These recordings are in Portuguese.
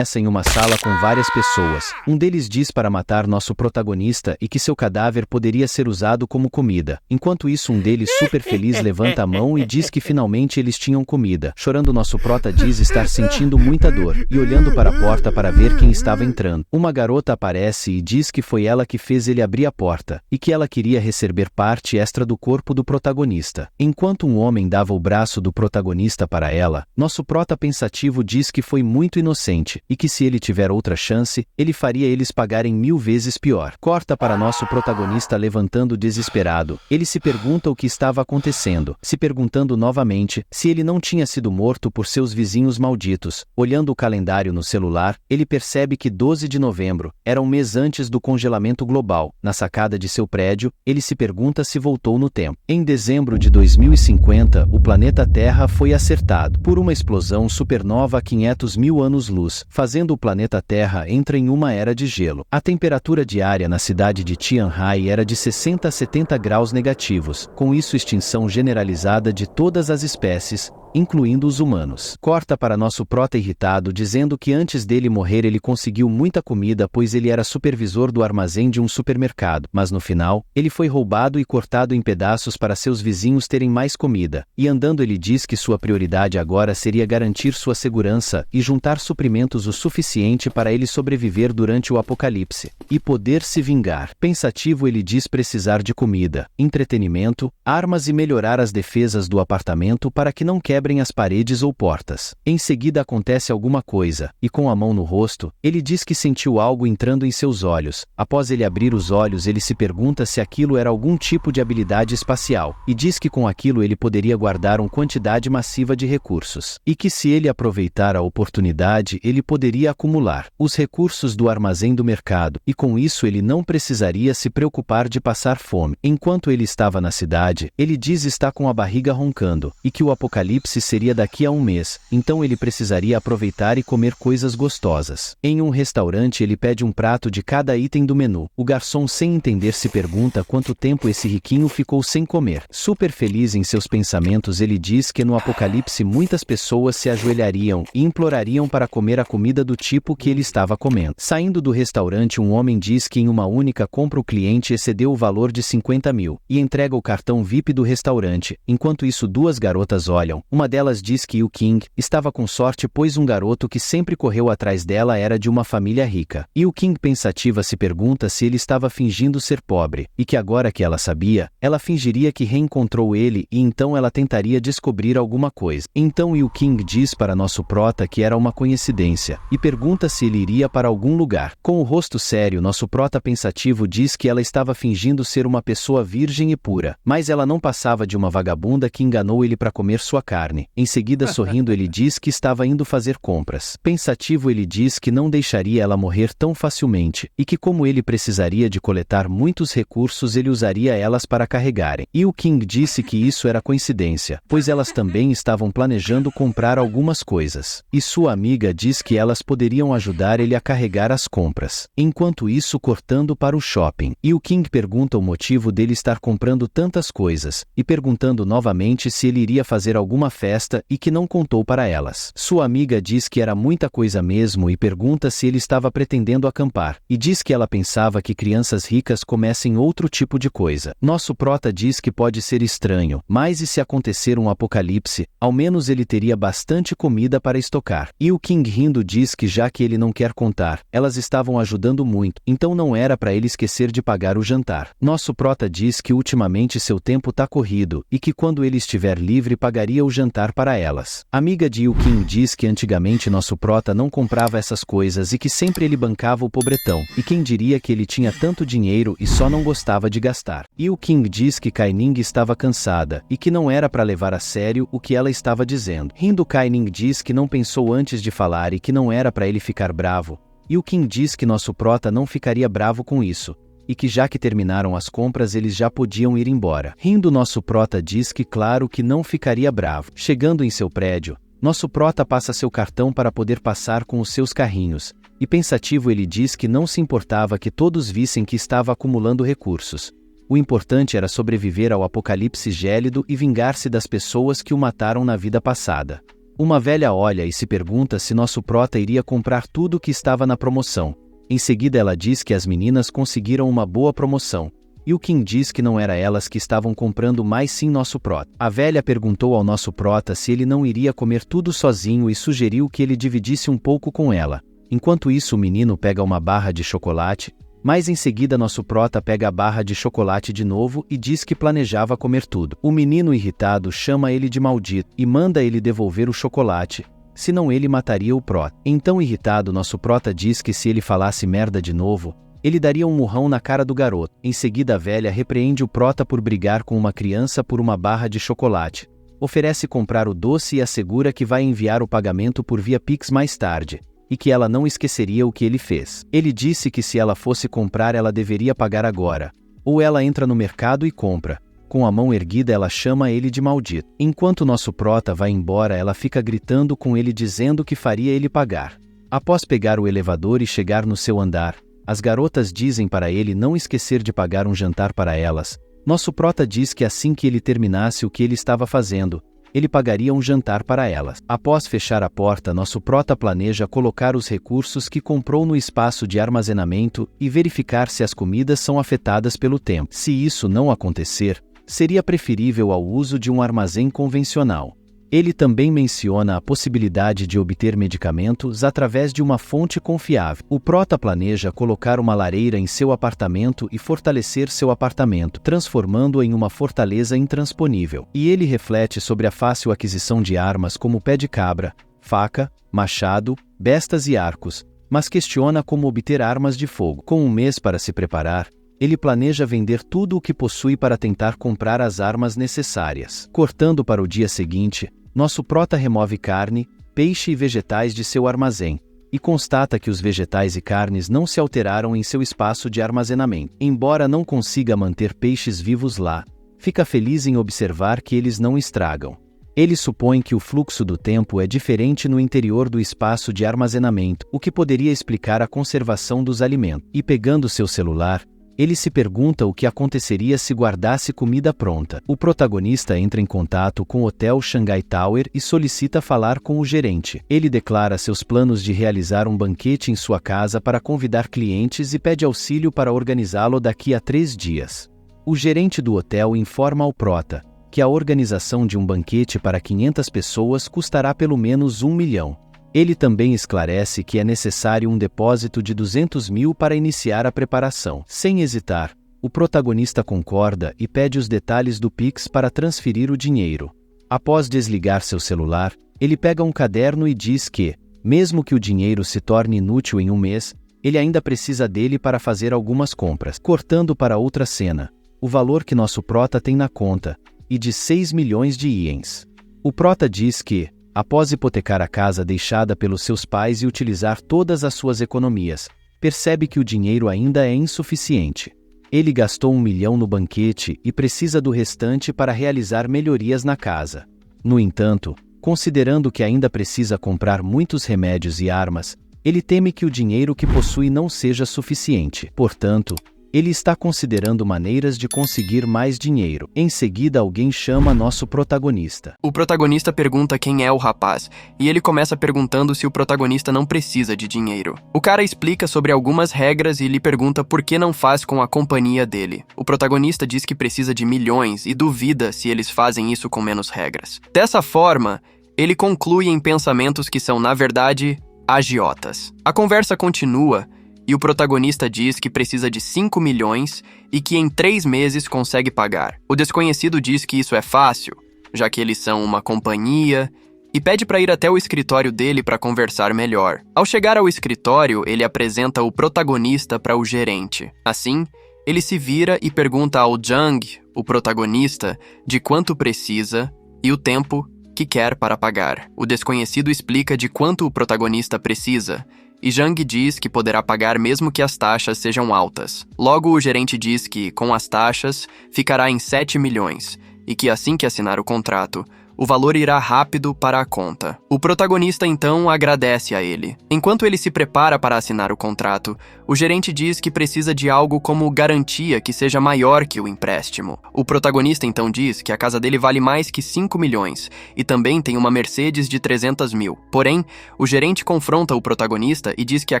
em uma sala com várias pessoas. Um deles diz para matar nosso protagonista e que seu cadáver poderia ser usado como comida. Enquanto isso, um deles, super feliz, levanta a mão e diz que finalmente eles tinham comida. Chorando, nosso prota diz estar sentindo muita dor e olhando para a porta para ver quem estava entrando. Uma garota aparece e diz que foi ela que fez ele abrir a porta e que ela queria receber parte extra do corpo do protagonista. Enquanto um homem dava o braço do protagonista para ela, nosso prota pensativo diz que foi muito inocente e que se ele tiver outra chance, ele faria eles pagarem 1000 vezes pior. Corta para nosso protagonista levantando desesperado. Ele se pergunta o que estava acontecendo, se perguntando novamente se ele não tinha sido morto por seus vizinhos malditos. Olhando o calendário no celular, ele percebe que 12 de novembro era um mês antes do congelamento global. Na sacada de seu prédio, ele se pergunta se voltou no tempo. Em dezembro de 2050, o planeta Terra foi acertado por uma explosão supernova a 500.000 anos-luz, fazendo o planeta Terra entrar em uma era de gelo. A temperatura diária na cidade de Tianhai era de 60 a 70 graus negativos, com isso extinção generalizada de todas as espécies, incluindo os humanos. Corta para nosso prota irritado dizendo que antes dele morrer ele conseguiu muita comida pois ele era supervisor do armazém de um supermercado, mas no final, ele foi roubado e cortado em pedaços para seus vizinhos terem mais comida, e andando ele diz que sua prioridade agora seria garantir sua segurança e juntar suprimentos o suficiente para ele sobreviver durante o apocalipse, e poder se vingar. Pensativo ele diz precisar de comida, entretenimento, armas e melhorar as defesas do apartamento para que não quebrem as paredes ou portas. Em seguida acontece alguma coisa, e com a mão no rosto, ele diz que sentiu algo entrando em seus olhos. Após ele abrir os olhos, ele se pergunta se aquilo era algum tipo de habilidade espacial, e diz que com aquilo ele poderia guardar uma quantidade massiva de recursos, e que se ele aproveitar a oportunidade, ele poderia acumular os recursos do armazém do mercado, e com isso ele não precisaria se preocupar de passar fome. Enquanto ele estava na cidade, ele diz estar com a barriga roncando, e que o apocalipse seria daqui a um mês, então ele precisaria aproveitar e comer coisas gostosas. Em um restaurante ele pede um prato de cada item do menu. O garçom, sem entender, se pergunta quanto tempo esse riquinho ficou sem comer. Super feliz em seus pensamentos, ele diz que no apocalipse muitas pessoas se ajoelhariam e implorariam para comer a comida do tipo que ele estava comendo. Saindo do restaurante, um homem diz que em uma única compra o cliente excedeu o valor de 50.000 e entrega o cartão VIP do restaurante. Enquanto isso, duas garotas olham. Uma delas diz que o King estava com sorte pois um garoto que sempre correu atrás dela era de uma família rica. E o King pensativa se pergunta se ele estava fingindo ser pobre, e que agora que ela sabia, ela fingiria que reencontrou ele e então ela tentaria descobrir alguma coisa. Então o King diz para nosso prota que era uma coincidência, e pergunta se ele iria para algum lugar. Com o rosto sério, nosso prota pensativo diz que ela estava fingindo ser uma pessoa virgem e pura, mas ela não passava de uma vagabunda que enganou ele para comer sua carne. Em seguida, sorrindo, ele diz que estava indo fazer compras. Pensativo, ele diz que não deixaria ela morrer tão facilmente, e que como ele precisaria de coletar muitos recursos, ele usaria elas para carregarem. E o King disse que isso era coincidência, pois elas também estavam planejando comprar algumas coisas. E sua amiga diz que elas poderiam ajudar ele a carregar as compras. Enquanto isso, cortando para o shopping. E o King pergunta o motivo dele estar comprando tantas coisas, e perguntando novamente se ele iria fazer alguma festa e que não contou para elas. Sua amiga diz que era muita coisa mesmo e pergunta se ele estava pretendendo acampar, e diz que ela pensava que crianças ricas comessem outro tipo de coisa. Nosso prota diz que pode ser estranho, mas e se acontecer um apocalipse, ao menos ele teria bastante comida para estocar. E o King rindo diz que já que ele não quer contar, elas estavam ajudando muito, então não era para ele esquecer de pagar o jantar. Nosso prota diz que ultimamente seu tempo tá corrido, e que quando ele estiver livre pagaria o jantar para elas. Amiga de Yu King diz que antigamente nosso prota não comprava essas coisas e que sempre ele bancava o pobretão, e quem diria que ele tinha tanto dinheiro e só não gostava de gastar. Yu King diz que Kaining estava cansada, e que não era para levar a sério o que ela estava dizendo. Rindo, Kaining diz que não pensou antes de falar e que não era para ele ficar bravo. Yu King diz que nosso prota não ficaria bravo com isso, e que já que terminaram as compras eles já podiam ir embora. Rindo, nosso prota diz que claro que não ficaria bravo. Chegando em seu prédio, nosso prota passa seu cartão para poder passar com os seus carrinhos, e pensativo ele diz que não se importava que todos vissem que estava acumulando recursos. O importante era sobreviver ao apocalipse gélido e vingar-se das pessoas que o mataram na vida passada. Uma velha olha e se pergunta se nosso prota iria comprar tudo que estava na promoção. Em seguida ela diz que as meninas conseguiram uma boa promoção. E o Kim diz que não era elas que estavam comprando, mas sim nosso prota. A velha perguntou ao nosso prota se ele não iria comer tudo sozinho e sugeriu que ele dividisse um pouco com ela. Enquanto isso, o menino pega uma barra de chocolate, mas em seguida nosso prota pega a barra de chocolate de novo e diz que planejava comer tudo. O menino irritado chama ele de maldito e manda ele devolver o chocolate, senão ele mataria o prota. Então irritado, nosso prota diz que se ele falasse merda de novo, ele daria um murrão na cara do garoto. Em seguida a velha repreende o prota por brigar com uma criança por uma barra de chocolate. Oferece comprar o doce e assegura que vai enviar o pagamento por via Pix mais tarde, e que ela não esqueceria o que ele fez. Ele disse que se ela fosse comprar ela deveria pagar agora. Ou ela entra no mercado e compra. Com a mão erguida ela chama ele de maldito. Enquanto nosso prota vai embora, ela fica gritando com ele dizendo que faria ele pagar. Após pegar o elevador e chegar no seu andar, as garotas dizem para ele não esquecer de pagar um jantar para elas. Nosso prota diz que assim que ele terminasse o que ele estava fazendo, ele pagaria um jantar para elas. Após fechar a porta, nosso prota planeja colocar os recursos que comprou no espaço de armazenamento e verificar se as comidas são afetadas pelo tempo. Se isso não acontecer, seria preferível ao uso de um armazém convencional. Ele também menciona a possibilidade de obter medicamentos através de uma fonte confiável. O prota planeja colocar uma lareira em seu apartamento e fortalecer seu apartamento, transformando-o em uma fortaleza intransponível. E ele reflete sobre a fácil aquisição de armas como pé de cabra, faca, machado, bestas e arcos, mas questiona como obter armas de fogo. Com um mês para se preparar, ele planeja vender tudo o que possui para tentar comprar as armas necessárias. Cortando para o dia seguinte, nosso prota remove carne, peixe e vegetais de seu armazém, e constata que os vegetais e carnes não se alteraram em seu espaço de armazenamento. Embora não consiga manter peixes vivos lá, fica feliz em observar que eles não estragam. Ele supõe que o fluxo do tempo é diferente no interior do espaço de armazenamento, o que poderia explicar a conservação dos alimentos. E pegando seu celular, ele se pergunta o que aconteceria se guardasse comida pronta. O protagonista entra em contato com o Hotel Shanghai Tower e solicita falar com o gerente. Ele declara seus planos de realizar um banquete em sua casa para convidar clientes e pede auxílio para organizá-lo daqui a 3 dias. O gerente do hotel informa ao prota que a organização de um banquete para 500 pessoas custará pelo menos 1 milhão. Ele também esclarece que é necessário um depósito de 200 mil para iniciar a preparação. Sem hesitar, o protagonista concorda e pede os detalhes do Pix para transferir o dinheiro. Após desligar seu celular, ele pega um caderno e diz que, mesmo que o dinheiro se torne inútil em um mês, ele ainda precisa dele para fazer algumas compras. Cortando para outra cena, o valor que nosso prota tem na conta, e de 6 milhões de ienes. O prota diz que, após hipotecar a casa deixada pelos seus pais e utilizar todas as suas economias, percebe que o dinheiro ainda é insuficiente. Ele gastou 1 milhão no banquete e precisa do restante para realizar melhorias na casa. No entanto, considerando que ainda precisa comprar muitos remédios e armas, ele teme que o dinheiro que possui não seja suficiente. Portanto, ele está considerando maneiras de conseguir mais dinheiro. Em seguida, alguém chama nosso protagonista. O protagonista pergunta quem é o rapaz, e ele começa perguntando se o protagonista não precisa de dinheiro. O cara explica sobre algumas regras e lhe pergunta por que não faz com a companhia dele. O protagonista diz que precisa de milhões e duvida se eles fazem isso com menos regras. Dessa forma, ele conclui em pensamentos que são, na verdade, agiotas. A conversa continua, e o protagonista diz que precisa de 5 milhões e que em 3 meses consegue pagar. O desconhecido diz que isso é fácil, já que eles são uma companhia, e pede para ir até o escritório dele para conversar melhor. Ao chegar ao escritório, ele apresenta o protagonista para o gerente. Assim, ele se vira e pergunta ao Jung, o protagonista, de quanto precisa e o tempo que quer para pagar. O desconhecido explica de quanto o protagonista precisa, e Jung diz que poderá pagar mesmo que as taxas sejam altas. Logo, o gerente diz que, com as taxas, ficará em 7 milhões, e que assim que assinar o contrato, o valor irá rápido para a conta. O protagonista então agradece a ele. Enquanto ele se prepara para assinar o contrato, o gerente diz que precisa de algo como garantia que seja maior que o empréstimo. O protagonista então diz que a casa dele vale mais que 5 milhões e também tem uma Mercedes de 300 mil. Porém, o gerente confronta o protagonista e diz que a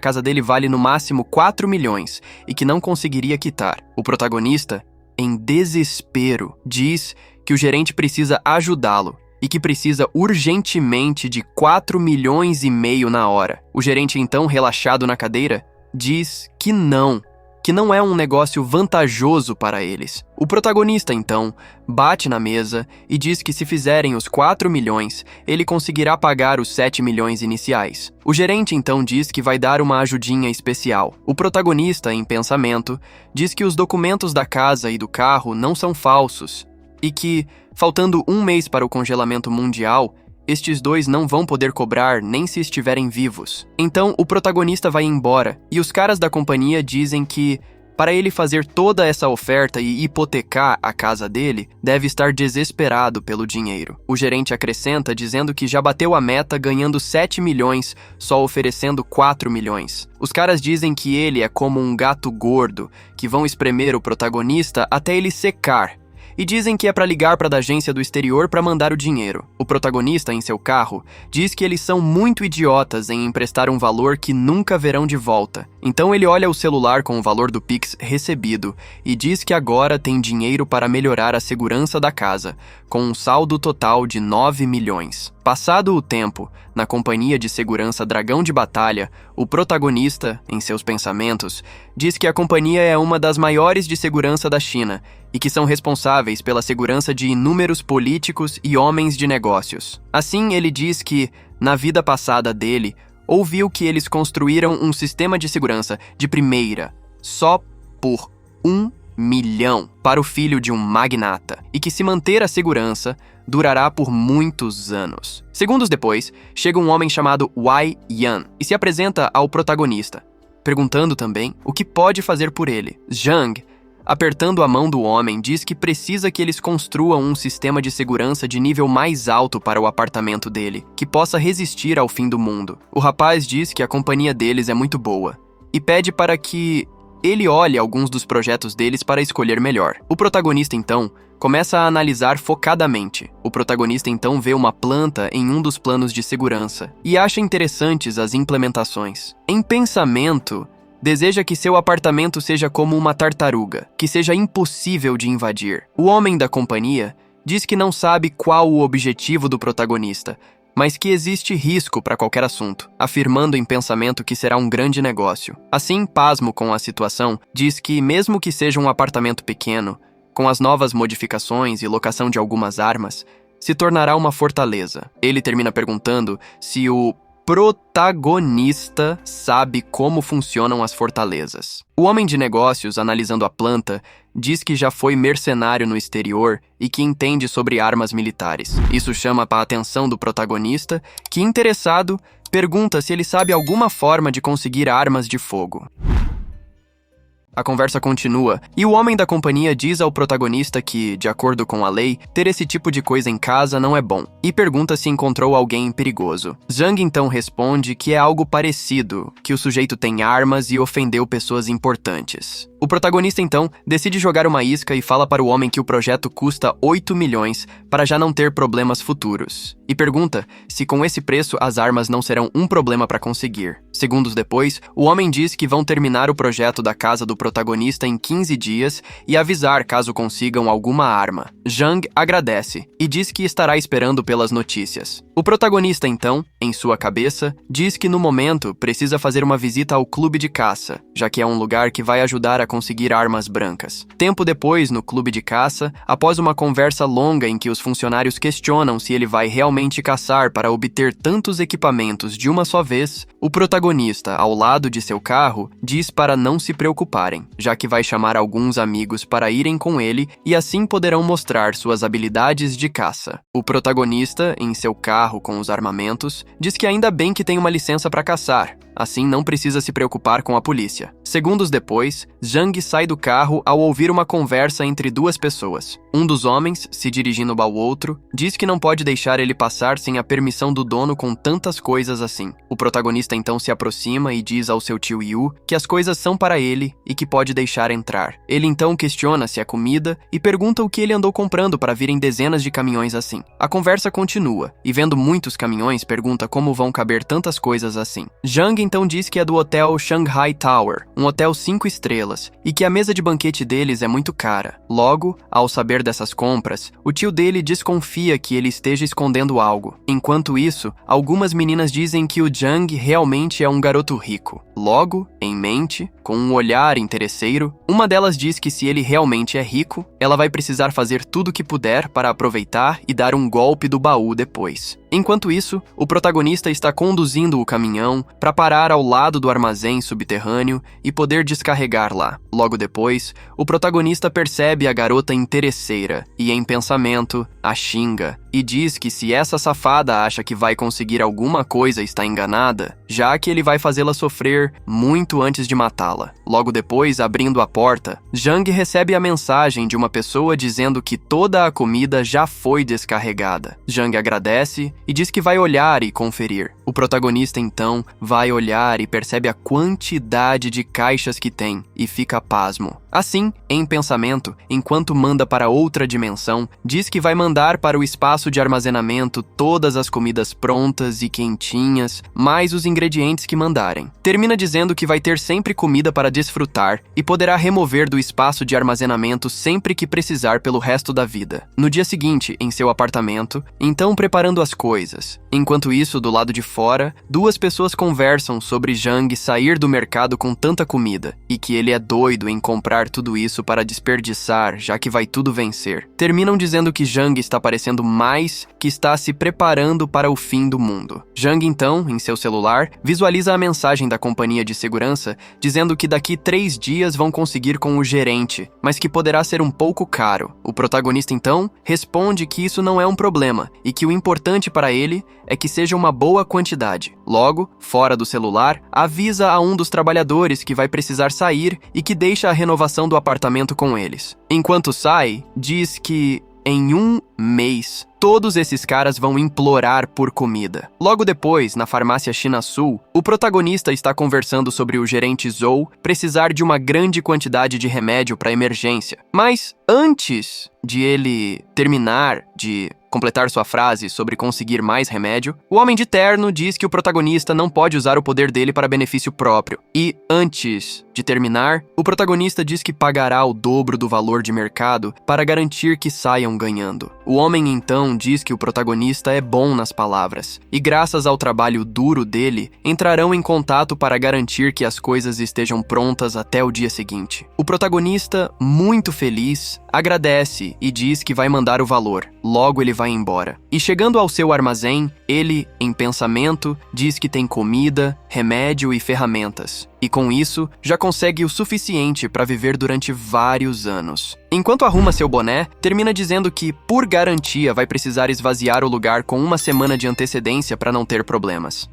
casa dele vale no máximo 4 milhões e que não conseguiria quitar. O protagonista, em desespero, diz que o gerente precisa ajudá-lo e que precisa urgentemente de 4 milhões e meio na hora. O gerente, então, relaxado na cadeira, diz que não é um negócio vantajoso para eles. O protagonista, então, bate na mesa e diz que se fizerem os 4 milhões, ele conseguirá pagar os 7 milhões iniciais. O gerente, então, diz que vai dar uma ajudinha especial. O protagonista, em pensamento, diz que os documentos da casa e do carro não são falsos e que, faltando um mês para o congelamento mundial, estes dois não vão poder cobrar nem se estiverem vivos. Então, o protagonista vai embora e os caras da companhia dizem que, para ele fazer toda essa oferta e hipotecar a casa dele, deve estar desesperado pelo dinheiro. O gerente acrescenta dizendo que já bateu a meta ganhando 7 milhões, só oferecendo 4 milhões. Os caras dizem que ele é como um gato gordo, que vão espremer o protagonista até ele secar. E dizem que é para ligar para a agência do exterior para mandar o dinheiro. O protagonista, em seu carro, diz que eles são muito idiotas em emprestar um valor que nunca verão de volta. Então ele olha o celular com o valor do Pix recebido e diz que agora tem dinheiro para melhorar a segurança da casa, com um saldo total de 9 milhões. Passado o tempo, na companhia de segurança Dragão de Batalha, o protagonista, em seus pensamentos, diz que a companhia é uma das maiores de segurança da China e que são responsáveis pela segurança de inúmeros políticos e homens de negócios. Assim, ele diz que, na vida passada dele, ouviu que eles construíram um sistema de segurança de primeira, só por 1 milhão, para o filho de um magnata, e que se manter a segurança, durará por muitos anos. Segundos depois, chega um homem chamado Wai Yan e se apresenta ao protagonista, perguntando também o que pode fazer por ele. Zhang, apertando a mão do homem, diz que precisa que eles construam um sistema de segurança de nível mais alto para o apartamento dele, que possa resistir ao fim do mundo. O rapaz diz que a companhia deles é muito boa e pede para que ele olhe alguns dos projetos deles para escolher melhor. O protagonista, então, começa a analisar focadamente. O protagonista, então, vê uma planta em um dos planos de segurança e acha interessantes as implementações. Em pensamento, deseja que seu apartamento seja como uma tartaruga, que seja impossível de invadir. O homem da companhia diz que não sabe qual o objetivo do protagonista, mas que existe risco para qualquer assunto, afirmando em pensamento que será um grande negócio. Assim, pasmo com a situação, diz que mesmo que seja um apartamento pequeno, com as novas modificações e locação de algumas armas, se tornará uma fortaleza. Ele termina perguntando se o protagonista sabe como funcionam as fortalezas. O homem de negócios, analisando a planta, diz que já foi mercenário no exterior e que entende sobre armas militares. Isso chama a atenção do protagonista, que, interessado, pergunta se ele sabe alguma forma de conseguir armas de fogo. A conversa continua, e o homem da companhia diz ao protagonista que, de acordo com a lei, ter esse tipo de coisa em casa não é bom, e pergunta se encontrou alguém perigoso. Zhang então responde que é algo parecido, que o sujeito tem armas e ofendeu pessoas importantes. O protagonista, então, decide jogar uma isca e fala para o homem que o projeto custa 8 milhões para já não ter problemas futuros. E pergunta se com esse preço as armas não serão um problema para conseguir. Segundos depois, o homem diz que vão terminar o projeto da casa do protagonista em 15 dias e avisar caso consigam alguma arma. Zhang agradece e diz que estará esperando pelas notícias. O protagonista, então, em sua cabeça, diz que no momento precisa fazer uma visita ao clube de caça, já que é um lugar que vai ajudar a conseguir armas brancas. Tempo depois, no clube de caça, após uma conversa longa em que os funcionários questionam se ele vai realmente caçar para obter tantos equipamentos de uma só vez, o protagonista, ao lado de seu carro, diz para não se preocuparem, já que vai chamar alguns amigos para irem com ele e assim poderão mostrar suas habilidades de caça. O protagonista, em seu carro com os armamentos, diz que ainda bem que tem uma licença para caçar. assim não precisa se preocupar com a polícia. Segundos depois, Zhang sai do carro ao ouvir uma conversa entre duas pessoas. Um dos homens, se dirigindo ao outro, diz que não pode deixar ele passar sem a permissão do dono com tantas coisas assim. O protagonista então se aproxima e diz ao seu tio Yu que as coisas são para ele e que pode deixar entrar. Ele então questiona se é comida e pergunta o que ele andou comprando para virem dezenas de caminhões assim. A conversa continua, e vendo muitos caminhões, pergunta como vão caber tantas coisas assim. Zhang então diz que é do hotel Shanghai Tower, um hotel 5 estrelas, e que a mesa de banquete deles é muito cara. Logo, ao saber dessas compras, o tio dele desconfia que ele esteja escondendo algo. Enquanto isso, algumas meninas dizem que o Zhang realmente é um garoto rico. Logo, em mente, com um olhar interesseiro, uma delas diz que se ele realmente é rico, ela vai precisar fazer tudo o que puder para aproveitar e dar um golpe do baú depois. Enquanto isso, o protagonista está conduzindo o caminhão para parar ao lado do armazém subterrâneo e poder descarregar lá. Logo depois, o protagonista percebe a garota interesseira e, em pensamento, a xinga e diz que se essa safada acha que vai conseguir alguma coisa está enganada, já que ele vai fazê-la sofrer muito antes de matá-la. Logo depois, abrindo a porta, Zhang recebe a mensagem de uma pessoa dizendo que toda a comida já foi descarregada. Zhang agradece e diz que vai olhar e conferir. O protagonista então vai olhar e percebe a quantidade de caixas que tem e fica pasmo. Assim, em pensamento, enquanto manda para outra dimensão, diz que vai mandar para o espaço de armazenamento todas as comidas prontas e quentinhas, mais os ingredientes que mandarem. Termina dizendo que vai ter sempre comida para desfrutar e poderá remover do espaço de armazenamento sempre que precisar pelo resto da vida. No dia seguinte, em seu apartamento, então preparando as coisas. Enquanto isso, do lado de fora, duas pessoas conversam sobre Zhang sair do mercado com tanta comida e que ele é doido em comprar tudo isso para desperdiçar, já que vai tudo vencer. Terminam dizendo que Zhang está parecendo mais que está se preparando para o fim do mundo. Zhang então, em seu celular, visualiza a mensagem da companhia de segurança dizendo que daqui 3 dias vão conseguir com o gerente, mas que poderá ser um pouco caro. O protagonista então responde que isso não é um problema e que o importante para ele é que seja uma boa quantidade. Logo, fora do celular, avisa a um dos trabalhadores que vai precisar sair e que deixa a renovação do apartamento com eles. Enquanto sai, diz que em 1 mês, todos esses caras vão implorar por comida. Logo depois, na farmácia China Sul, o protagonista está conversando sobre o gerente Zhou precisar de uma grande quantidade de remédio para emergência. Mas antes de ele terminar de completar sua frase sobre conseguir mais remédio, o homem de terno diz que o protagonista não pode usar o poder dele para benefício próprio. E, antes de terminar, o protagonista diz que pagará o dobro do valor de mercado para garantir que saiam ganhando. O homem então diz que o protagonista é bom nas palavras, e graças ao trabalho duro dele, entrarão em contato para garantir que as coisas estejam prontas até o dia seguinte. O protagonista, muito feliz, agradece e diz que vai mandar o valor. Logo ele vai embora. E chegando ao seu armazém, ele, em pensamento, diz que tem comida, remédio e ferramentas. E com isso, já consegue o suficiente para viver durante vários anos. Enquanto arruma seu boné, termina dizendo que, por garantia, vai precisar esvaziar o lugar com 1 semana de antecedência para não ter problemas.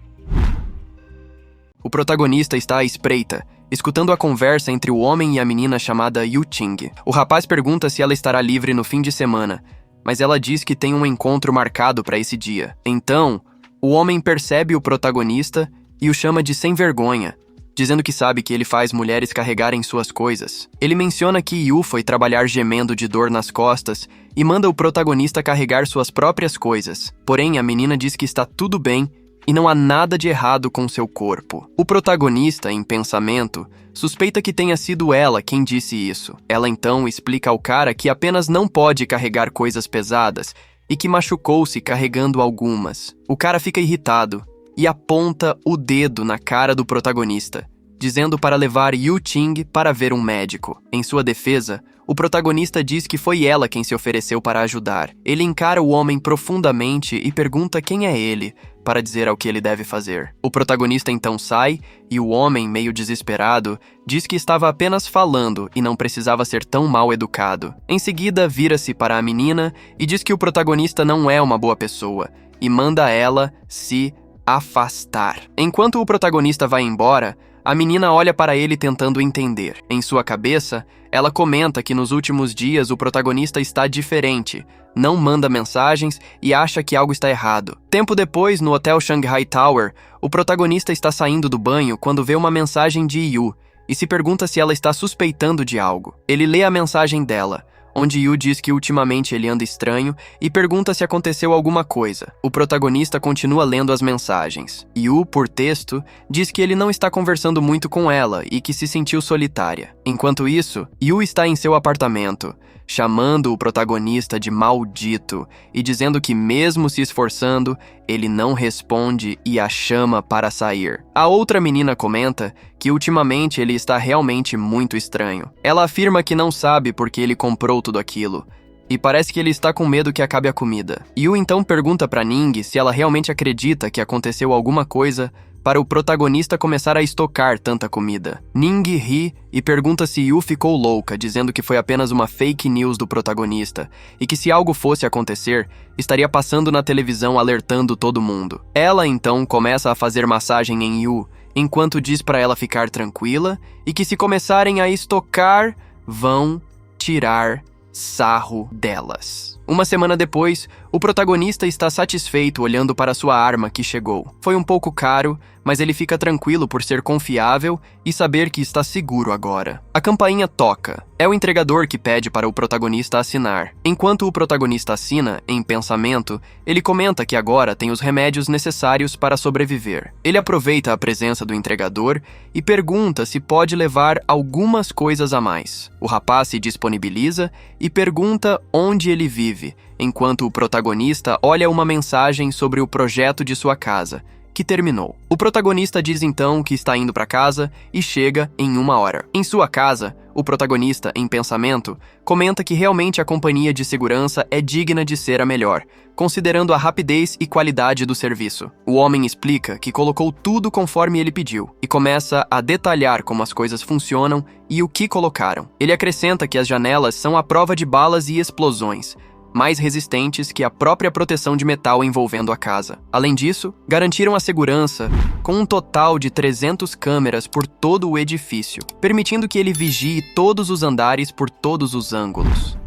O protagonista está à espreita, escutando a conversa entre o homem e a menina chamada Yu Ting. O rapaz pergunta se ela estará livre no fim de semana, mas ela diz que tem um encontro marcado para esse dia. Então, o homem percebe o protagonista e o chama de sem vergonha, dizendo que sabe que ele faz mulheres carregarem suas coisas. Ele menciona que Yu foi trabalhar gemendo de dor nas costas e manda o protagonista carregar suas próprias coisas. Porém, a menina diz que está tudo bem e não há nada de errado com seu corpo. O protagonista, em pensamento, suspeita que tenha sido ela quem disse isso. Ela então explica ao cara que apenas não pode carregar coisas pesadas e que machucou-se carregando algumas. O cara fica irritado e aponta o dedo na cara do protagonista, dizendo para levar Yu Ting para ver um médico. Em sua defesa, o protagonista diz que foi ela quem se ofereceu para ajudar. Ele encara o homem profundamente e pergunta quem é ele, para dizer ao que ele deve fazer. O protagonista então sai e o homem, meio desesperado, diz que estava apenas falando e não precisava ser tão mal educado. Em seguida, vira-se para a menina e diz que o protagonista não é uma boa pessoa e manda ela se afastar. Enquanto o protagonista vai embora, a menina olha para ele tentando entender. Em sua cabeça, ela comenta que nos últimos dias o protagonista está diferente, não manda mensagens e acha que algo está errado. Tempo depois, no Hotel Shanghai Tower, o protagonista está saindo do banho quando vê uma mensagem de Yu e se pergunta se ela está suspeitando de algo. Ele lê a mensagem dela, onde Yu diz que ultimamente ele anda estranho e pergunta se aconteceu alguma coisa. O protagonista continua lendo as mensagens. Yu, por texto, diz que ele não está conversando muito com ela e que se sentiu solitária. Enquanto isso, Yu está em seu apartamento, chamando o protagonista de maldito e dizendo que mesmo se esforçando, ele não responde e a chama para sair. A outra menina comenta que ultimamente ele está realmente muito estranho. Ela afirma que não sabe porque ele comprou tudo aquilo, e parece que ele está com medo que acabe a comida. Yu então pergunta para Ning se ela realmente acredita que aconteceu alguma coisa para o protagonista começar a estocar tanta comida. Ning ri e pergunta se Yu ficou louca, dizendo que foi apenas uma fake news do protagonista e que se algo fosse acontecer, estaria passando na televisão alertando todo mundo. Ela então começa a fazer massagem em Yu, enquanto diz para ela ficar tranquila e que se começarem a estocar, vão tirar sarro delas. Uma semana depois, o protagonista está satisfeito olhando para sua arma que chegou. Foi um pouco caro, mas ele fica tranquilo por ser confiável e saber que está seguro agora. A campainha toca. É o entregador que pede para o protagonista assinar. Enquanto o protagonista assina, em pensamento, ele comenta que agora tem os remédios necessários para sobreviver. Ele aproveita a presença do entregador e pergunta se pode levar algumas coisas a mais. O rapaz se disponibiliza e pergunta onde ele vive, enquanto o protagonista olha uma mensagem sobre o projeto de sua casa, que terminou. O protagonista diz então que está indo para casa e chega em 1 hora. Em sua casa, o protagonista, em pensamento, comenta que realmente a companhia de segurança é digna de ser a melhor, considerando a rapidez e qualidade do serviço. O homem explica que colocou tudo conforme ele pediu e começa a detalhar como as coisas funcionam e o que colocaram. Ele acrescenta que as janelas são à prova de balas e explosões, mais resistentes que a própria proteção de metal envolvendo a casa. Além disso, garantiram a segurança com um total de 300 câmeras por todo o edifício, permitindo que ele vigie todos os andares por todos os ângulos.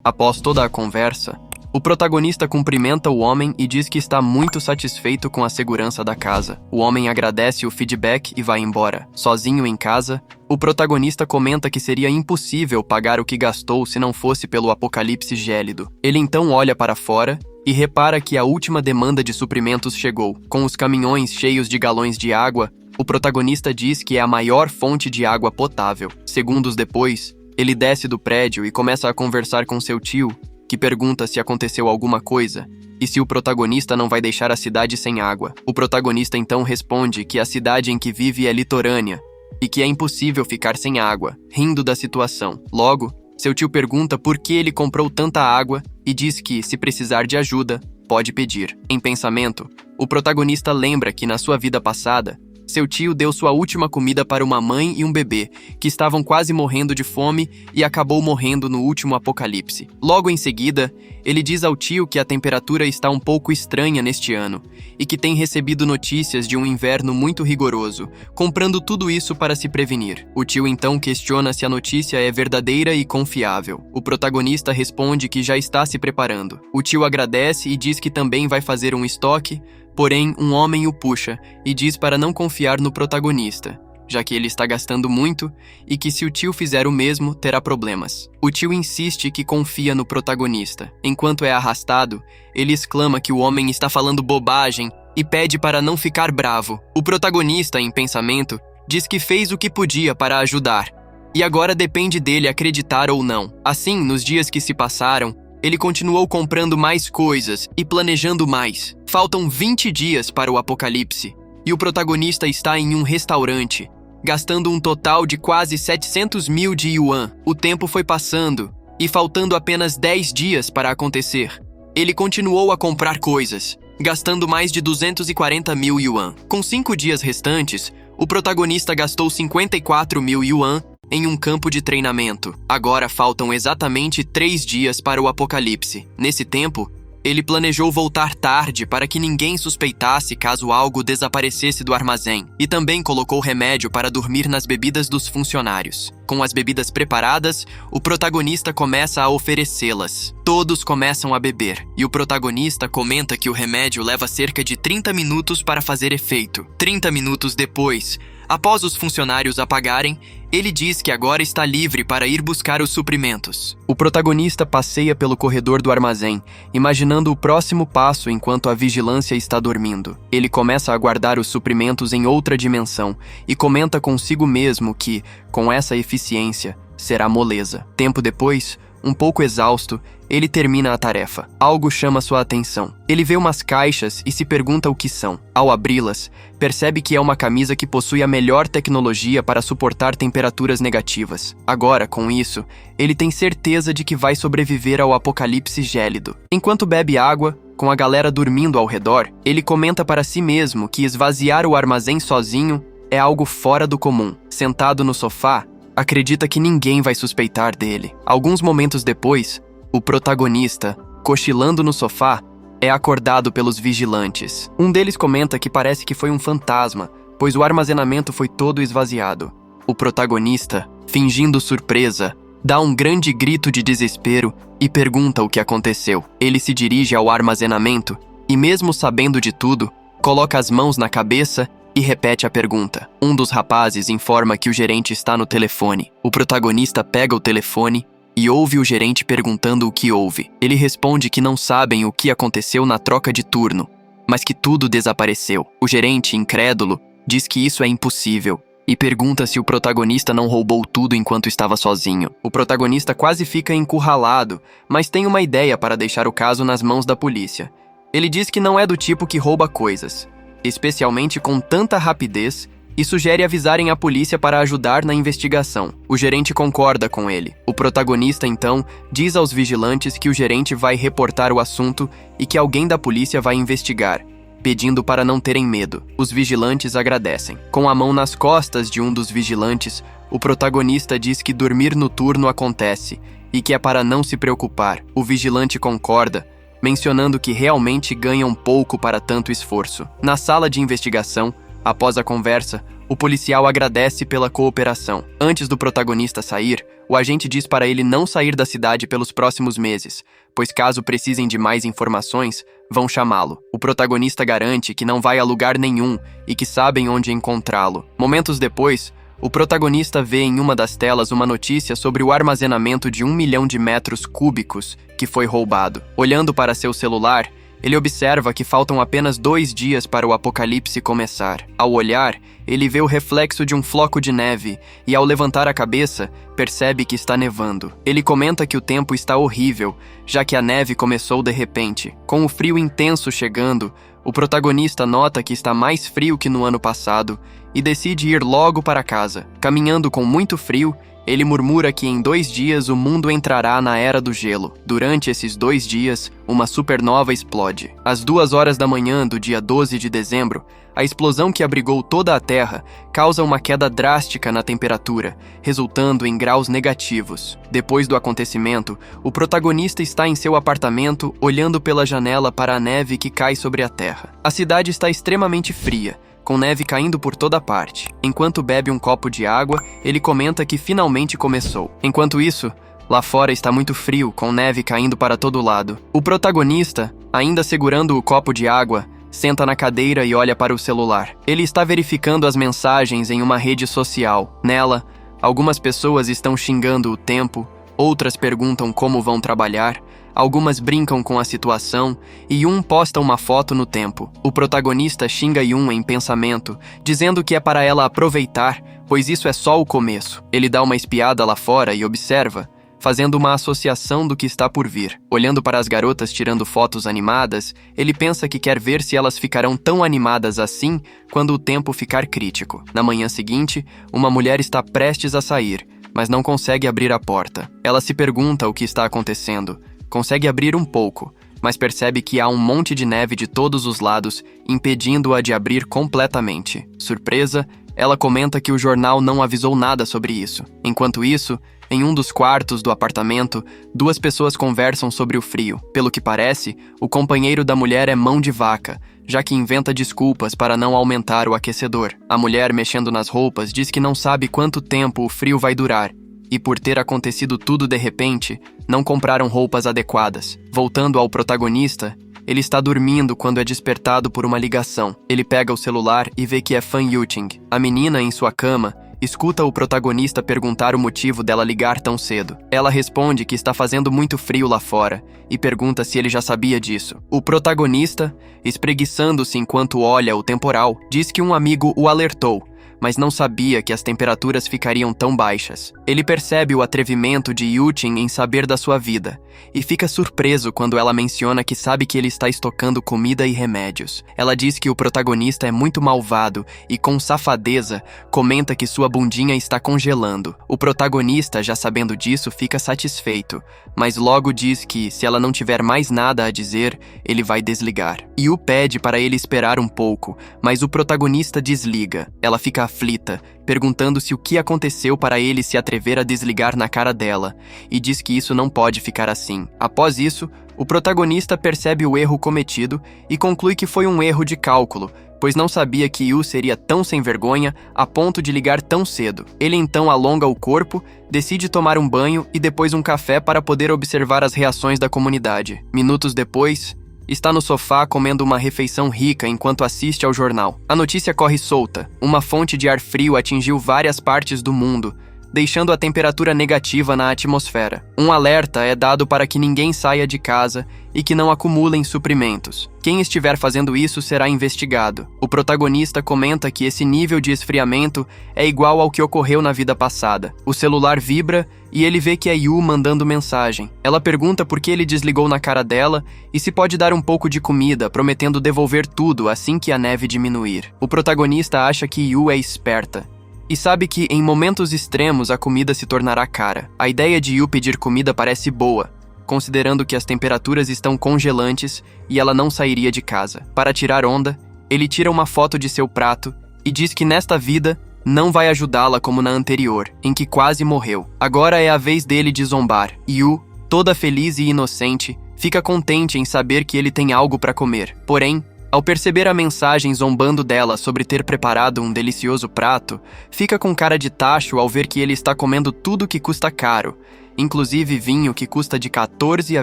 Após toda a conversa, o protagonista cumprimenta o homem e diz que está muito satisfeito com a segurança da casa. O homem agradece o feedback e vai embora. Sozinho em casa, o protagonista comenta que seria impossível pagar o que gastou se não fosse pelo apocalipse gélido. Ele então olha para fora e repara que a última demanda de suprimentos chegou. Com os caminhões cheios de galões de água, o protagonista diz que é a maior fonte de água potável. Segundos depois, ele desce do prédio e começa a conversar com seu tio, que pergunta se aconteceu alguma coisa e se o protagonista não vai deixar a cidade sem água. O protagonista então responde que a cidade em que vive é litorânea e que é impossível ficar sem água, rindo da situação. Logo, seu tio pergunta por que ele comprou tanta água e diz que, se precisar de ajuda, pode pedir. Em pensamento, o protagonista lembra que na sua vida passada, seu tio deu sua última comida para uma mãe e um bebê, que estavam quase morrendo de fome e acabou morrendo no último apocalipse. Logo em seguida, ele diz ao tio que a temperatura está um pouco estranha neste ano e que tem recebido notícias de um inverno muito rigoroso, comprando tudo isso para se prevenir. O tio então questiona se a notícia é verdadeira e confiável. O protagonista responde que já está se preparando. O tio agradece e diz que também vai fazer um estoque. Porém, um homem o puxa e diz para não confiar no protagonista, já que ele está gastando muito e que se o tio fizer o mesmo, terá problemas. O tio insiste que confia no protagonista. Enquanto é arrastado, ele exclama que o homem está falando bobagem e pede para não ficar bravo. O protagonista, em pensamento, diz que fez o que podia para ajudar, e agora depende dele acreditar ou não. Assim, nos dias que se passaram, ele continuou comprando mais coisas e planejando mais. Faltam 20 dias para o apocalipse e o protagonista está em um restaurante, gastando um total de quase 700 mil de yuan. O tempo foi passando e faltando apenas 10 dias para acontecer. Ele continuou a comprar coisas, gastando mais de 240 mil yuan. Com 5 dias restantes, o protagonista gastou 54 mil yuan em um campo de treinamento. Agora faltam exatamente 3 dias para o apocalipse. Nesse tempo, Ele planejou voltar tarde para que ninguém suspeitasse caso algo desaparecesse do armazém, e também colocou remédio para dormir nas bebidas dos funcionários. Com as bebidas preparadas, o protagonista começa a oferecê-las. Todos começam a beber, e o protagonista comenta que o remédio leva cerca de 30 minutos para fazer efeito. 30 minutos depois, após os funcionários apagarem, ele diz que agora está livre para ir buscar os suprimentos. O protagonista passeia pelo corredor do armazém, imaginando o próximo passo enquanto a vigilância está dormindo. Ele começa a guardar os suprimentos em outra dimensão e comenta consigo mesmo que, com essa eficiência, será moleza. Tempo depois, um pouco exausto, ele termina a tarefa. Algo chama sua atenção. Ele vê umas caixas e se pergunta o que são. Ao abri-las, percebe que é uma camisa que possui a melhor tecnologia para suportar temperaturas negativas. Agora, com isso, ele tem certeza de que vai sobreviver ao apocalipse gélido. Enquanto bebe água, com a galera dormindo ao redor, ele comenta para si mesmo que esvaziar o armazém sozinho é algo fora do comum. Sentado no sofá, acredita que ninguém vai suspeitar dele. Alguns momentos depois, o protagonista, cochilando no sofá, é acordado pelos vigilantes. Um deles comenta que parece que foi um fantasma, pois o armazenamento foi todo esvaziado. O protagonista, fingindo surpresa, dá um grande grito de desespero e pergunta o que aconteceu. Ele se dirige ao armazenamento e, mesmo sabendo de tudo, coloca as mãos na cabeça e repete a pergunta. Um dos rapazes informa que o gerente está no telefone. O protagonista pega o telefone e ouve o gerente perguntando o que houve. Ele responde que não sabem o que aconteceu na troca de turno, mas que tudo desapareceu. O gerente, incrédulo, diz que isso é impossível e pergunta se o protagonista não roubou tudo enquanto estava sozinho. O protagonista quase fica encurralado, mas tem uma ideia para deixar o caso nas mãos da polícia. Ele diz que não é do tipo que rouba coisas, especialmente com tanta rapidez, e sugere avisarem a polícia para ajudar na investigação. O gerente concorda com ele. O protagonista, então, diz aos vigilantes que o gerente vai reportar o assunto e que alguém da polícia vai investigar, pedindo para não terem medo. Os vigilantes agradecem. Com a mão nas costas de um dos vigilantes, o protagonista diz que dormir no turno acontece e que é para não se preocupar. O vigilante concorda, mencionando que realmente ganham pouco para tanto esforço. Na sala de investigação, após a conversa, o policial agradece pela cooperação. Antes do protagonista sair, o agente diz para ele não sair da cidade pelos próximos meses, pois caso precisem de mais informações, vão chamá-lo. O protagonista garante que não vai a lugar nenhum e que sabem onde encontrá-lo. Momentos depois, o protagonista vê em uma das telas uma notícia sobre o armazenamento de 1 milhão de metros cúbicos que foi roubado. Olhando para seu celular, ele observa que faltam apenas 2 dias para o apocalipse começar. Ao olhar, ele vê o reflexo de um floco de neve e, ao levantar a cabeça, percebe que está nevando. Ele comenta que o tempo está horrível, já que a neve começou de repente. Com o frio intenso chegando, o protagonista nota que está mais frio que no ano passado e decide ir logo para casa. Caminhando com muito frio, ele murmura que em 2 dias o mundo entrará na Era do Gelo. Durante esses 2 dias, uma supernova explode. Às 2 horas da manhã do dia 12 de dezembro, a explosão que abrigou toda a Terra causa uma queda drástica na temperatura, resultando em graus negativos. Depois do acontecimento, o protagonista está em seu apartamento, olhando pela janela para a neve que cai sobre a Terra. A cidade está extremamente fria, com neve caindo por toda parte. Enquanto bebe um copo de água, ele comenta que finalmente começou. Enquanto isso, lá fora está muito frio, com neve caindo para todo lado. O protagonista, ainda segurando o copo de água, senta na cadeira e olha para o celular. Ele está verificando as mensagens em uma rede social. Nela, algumas pessoas estão xingando o tempo, outras perguntam como vão trabalhar, algumas brincam com a situação e um posta uma foto no tempo. O protagonista xinga Yun em pensamento, dizendo que é para ela aproveitar, pois isso é só o começo. Ele dá uma espiada lá fora e observa, fazendo uma associação do que está por vir. Olhando para as garotas tirando fotos animadas, ele pensa que quer ver se elas ficarão tão animadas assim quando o tempo ficar crítico. Na manhã seguinte, uma mulher está prestes a sair, mas não consegue abrir a porta. Ela se pergunta o que está acontecendo. Consegue abrir um pouco, mas percebe que há um monte de neve de todos os lados, impedindo-a de abrir completamente. Surpresa, ela comenta que o jornal não avisou nada sobre isso. Enquanto isso, Em um dos quartos do apartamento, duas pessoas conversam sobre o frio. Pelo que parece, o companheiro da mulher é mão de vaca, já que inventa desculpas para não aumentar o aquecedor. A mulher, mexendo nas roupas, diz que não sabe quanto tempo o frio vai durar, e por ter acontecido tudo de repente, não compraram roupas adequadas. Voltando ao protagonista, ele está dormindo quando é despertado por uma ligação. Ele pega o celular e vê que é Fan Yuting. A menina, em sua cama, escuta o protagonista perguntar o motivo dela ligar tão cedo. Ela responde que está fazendo muito frio lá fora e pergunta se ele já sabia disso. O protagonista, espreguiçando-se enquanto olha o temporal, diz que um amigo o alertou, mas não sabia que as temperaturas ficariam tão baixas. Ele percebe o atrevimento de Yuting em saber da sua vida e fica surpreso quando ela menciona que sabe que ele está estocando comida e remédios. Ela diz que o protagonista é muito malvado e, com safadeza, comenta que sua bundinha está congelando. O protagonista, já sabendo disso, fica satisfeito, mas logo diz que, se ela não tiver mais nada a dizer, ele vai desligar. Yu pede para ele esperar um pouco, mas o protagonista desliga. Ela fica aflita, perguntando-se o que aconteceu para ele se atrever a desligar na cara dela, e diz que isso não pode ficar assim. Após isso, o protagonista percebe o erro cometido e conclui que foi um erro de cálculo, pois não sabia que Yu seria tão sem vergonha a ponto de ligar tão cedo. Ele então alonga o corpo, decide tomar um banho e depois um café para poder observar as reações da comunidade. Minutos depois, está no sofá comendo uma refeição rica enquanto assiste ao jornal. A notícia corre solta. Uma fonte de ar frio atingiu várias partes do mundo, deixando a temperatura negativa na atmosfera. Um alerta é dado para que ninguém saia de casa e que não acumulem suprimentos. Quem estiver fazendo isso será investigado. O protagonista comenta que esse nível de esfriamento é igual ao que ocorreu na vida passada. O celular vibra e ele vê que é Yu mandando mensagem. Ela pergunta por que ele desligou na cara dela e se pode dar um pouco de comida, prometendo devolver tudo assim que a neve diminuir. O protagonista acha que Yu é esperta e sabe que, em momentos extremos, a comida se tornará cara. A ideia de Yu pedir comida parece boa, considerando que as temperaturas estão congelantes e ela não sairia de casa. Para tirar onda, ele tira uma foto de seu prato e diz que nesta vida não vai ajudá-la como na anterior, em que quase morreu. Agora é a vez dele de zombar. Yu, toda feliz e inocente, fica contente em saber que ele tem algo para comer. Porém, ao perceber a mensagem zombando dela sobre ter preparado um delicioso prato, fica com cara de tacho ao ver que ele está comendo tudo que custa caro, inclusive vinho que custa de 14 a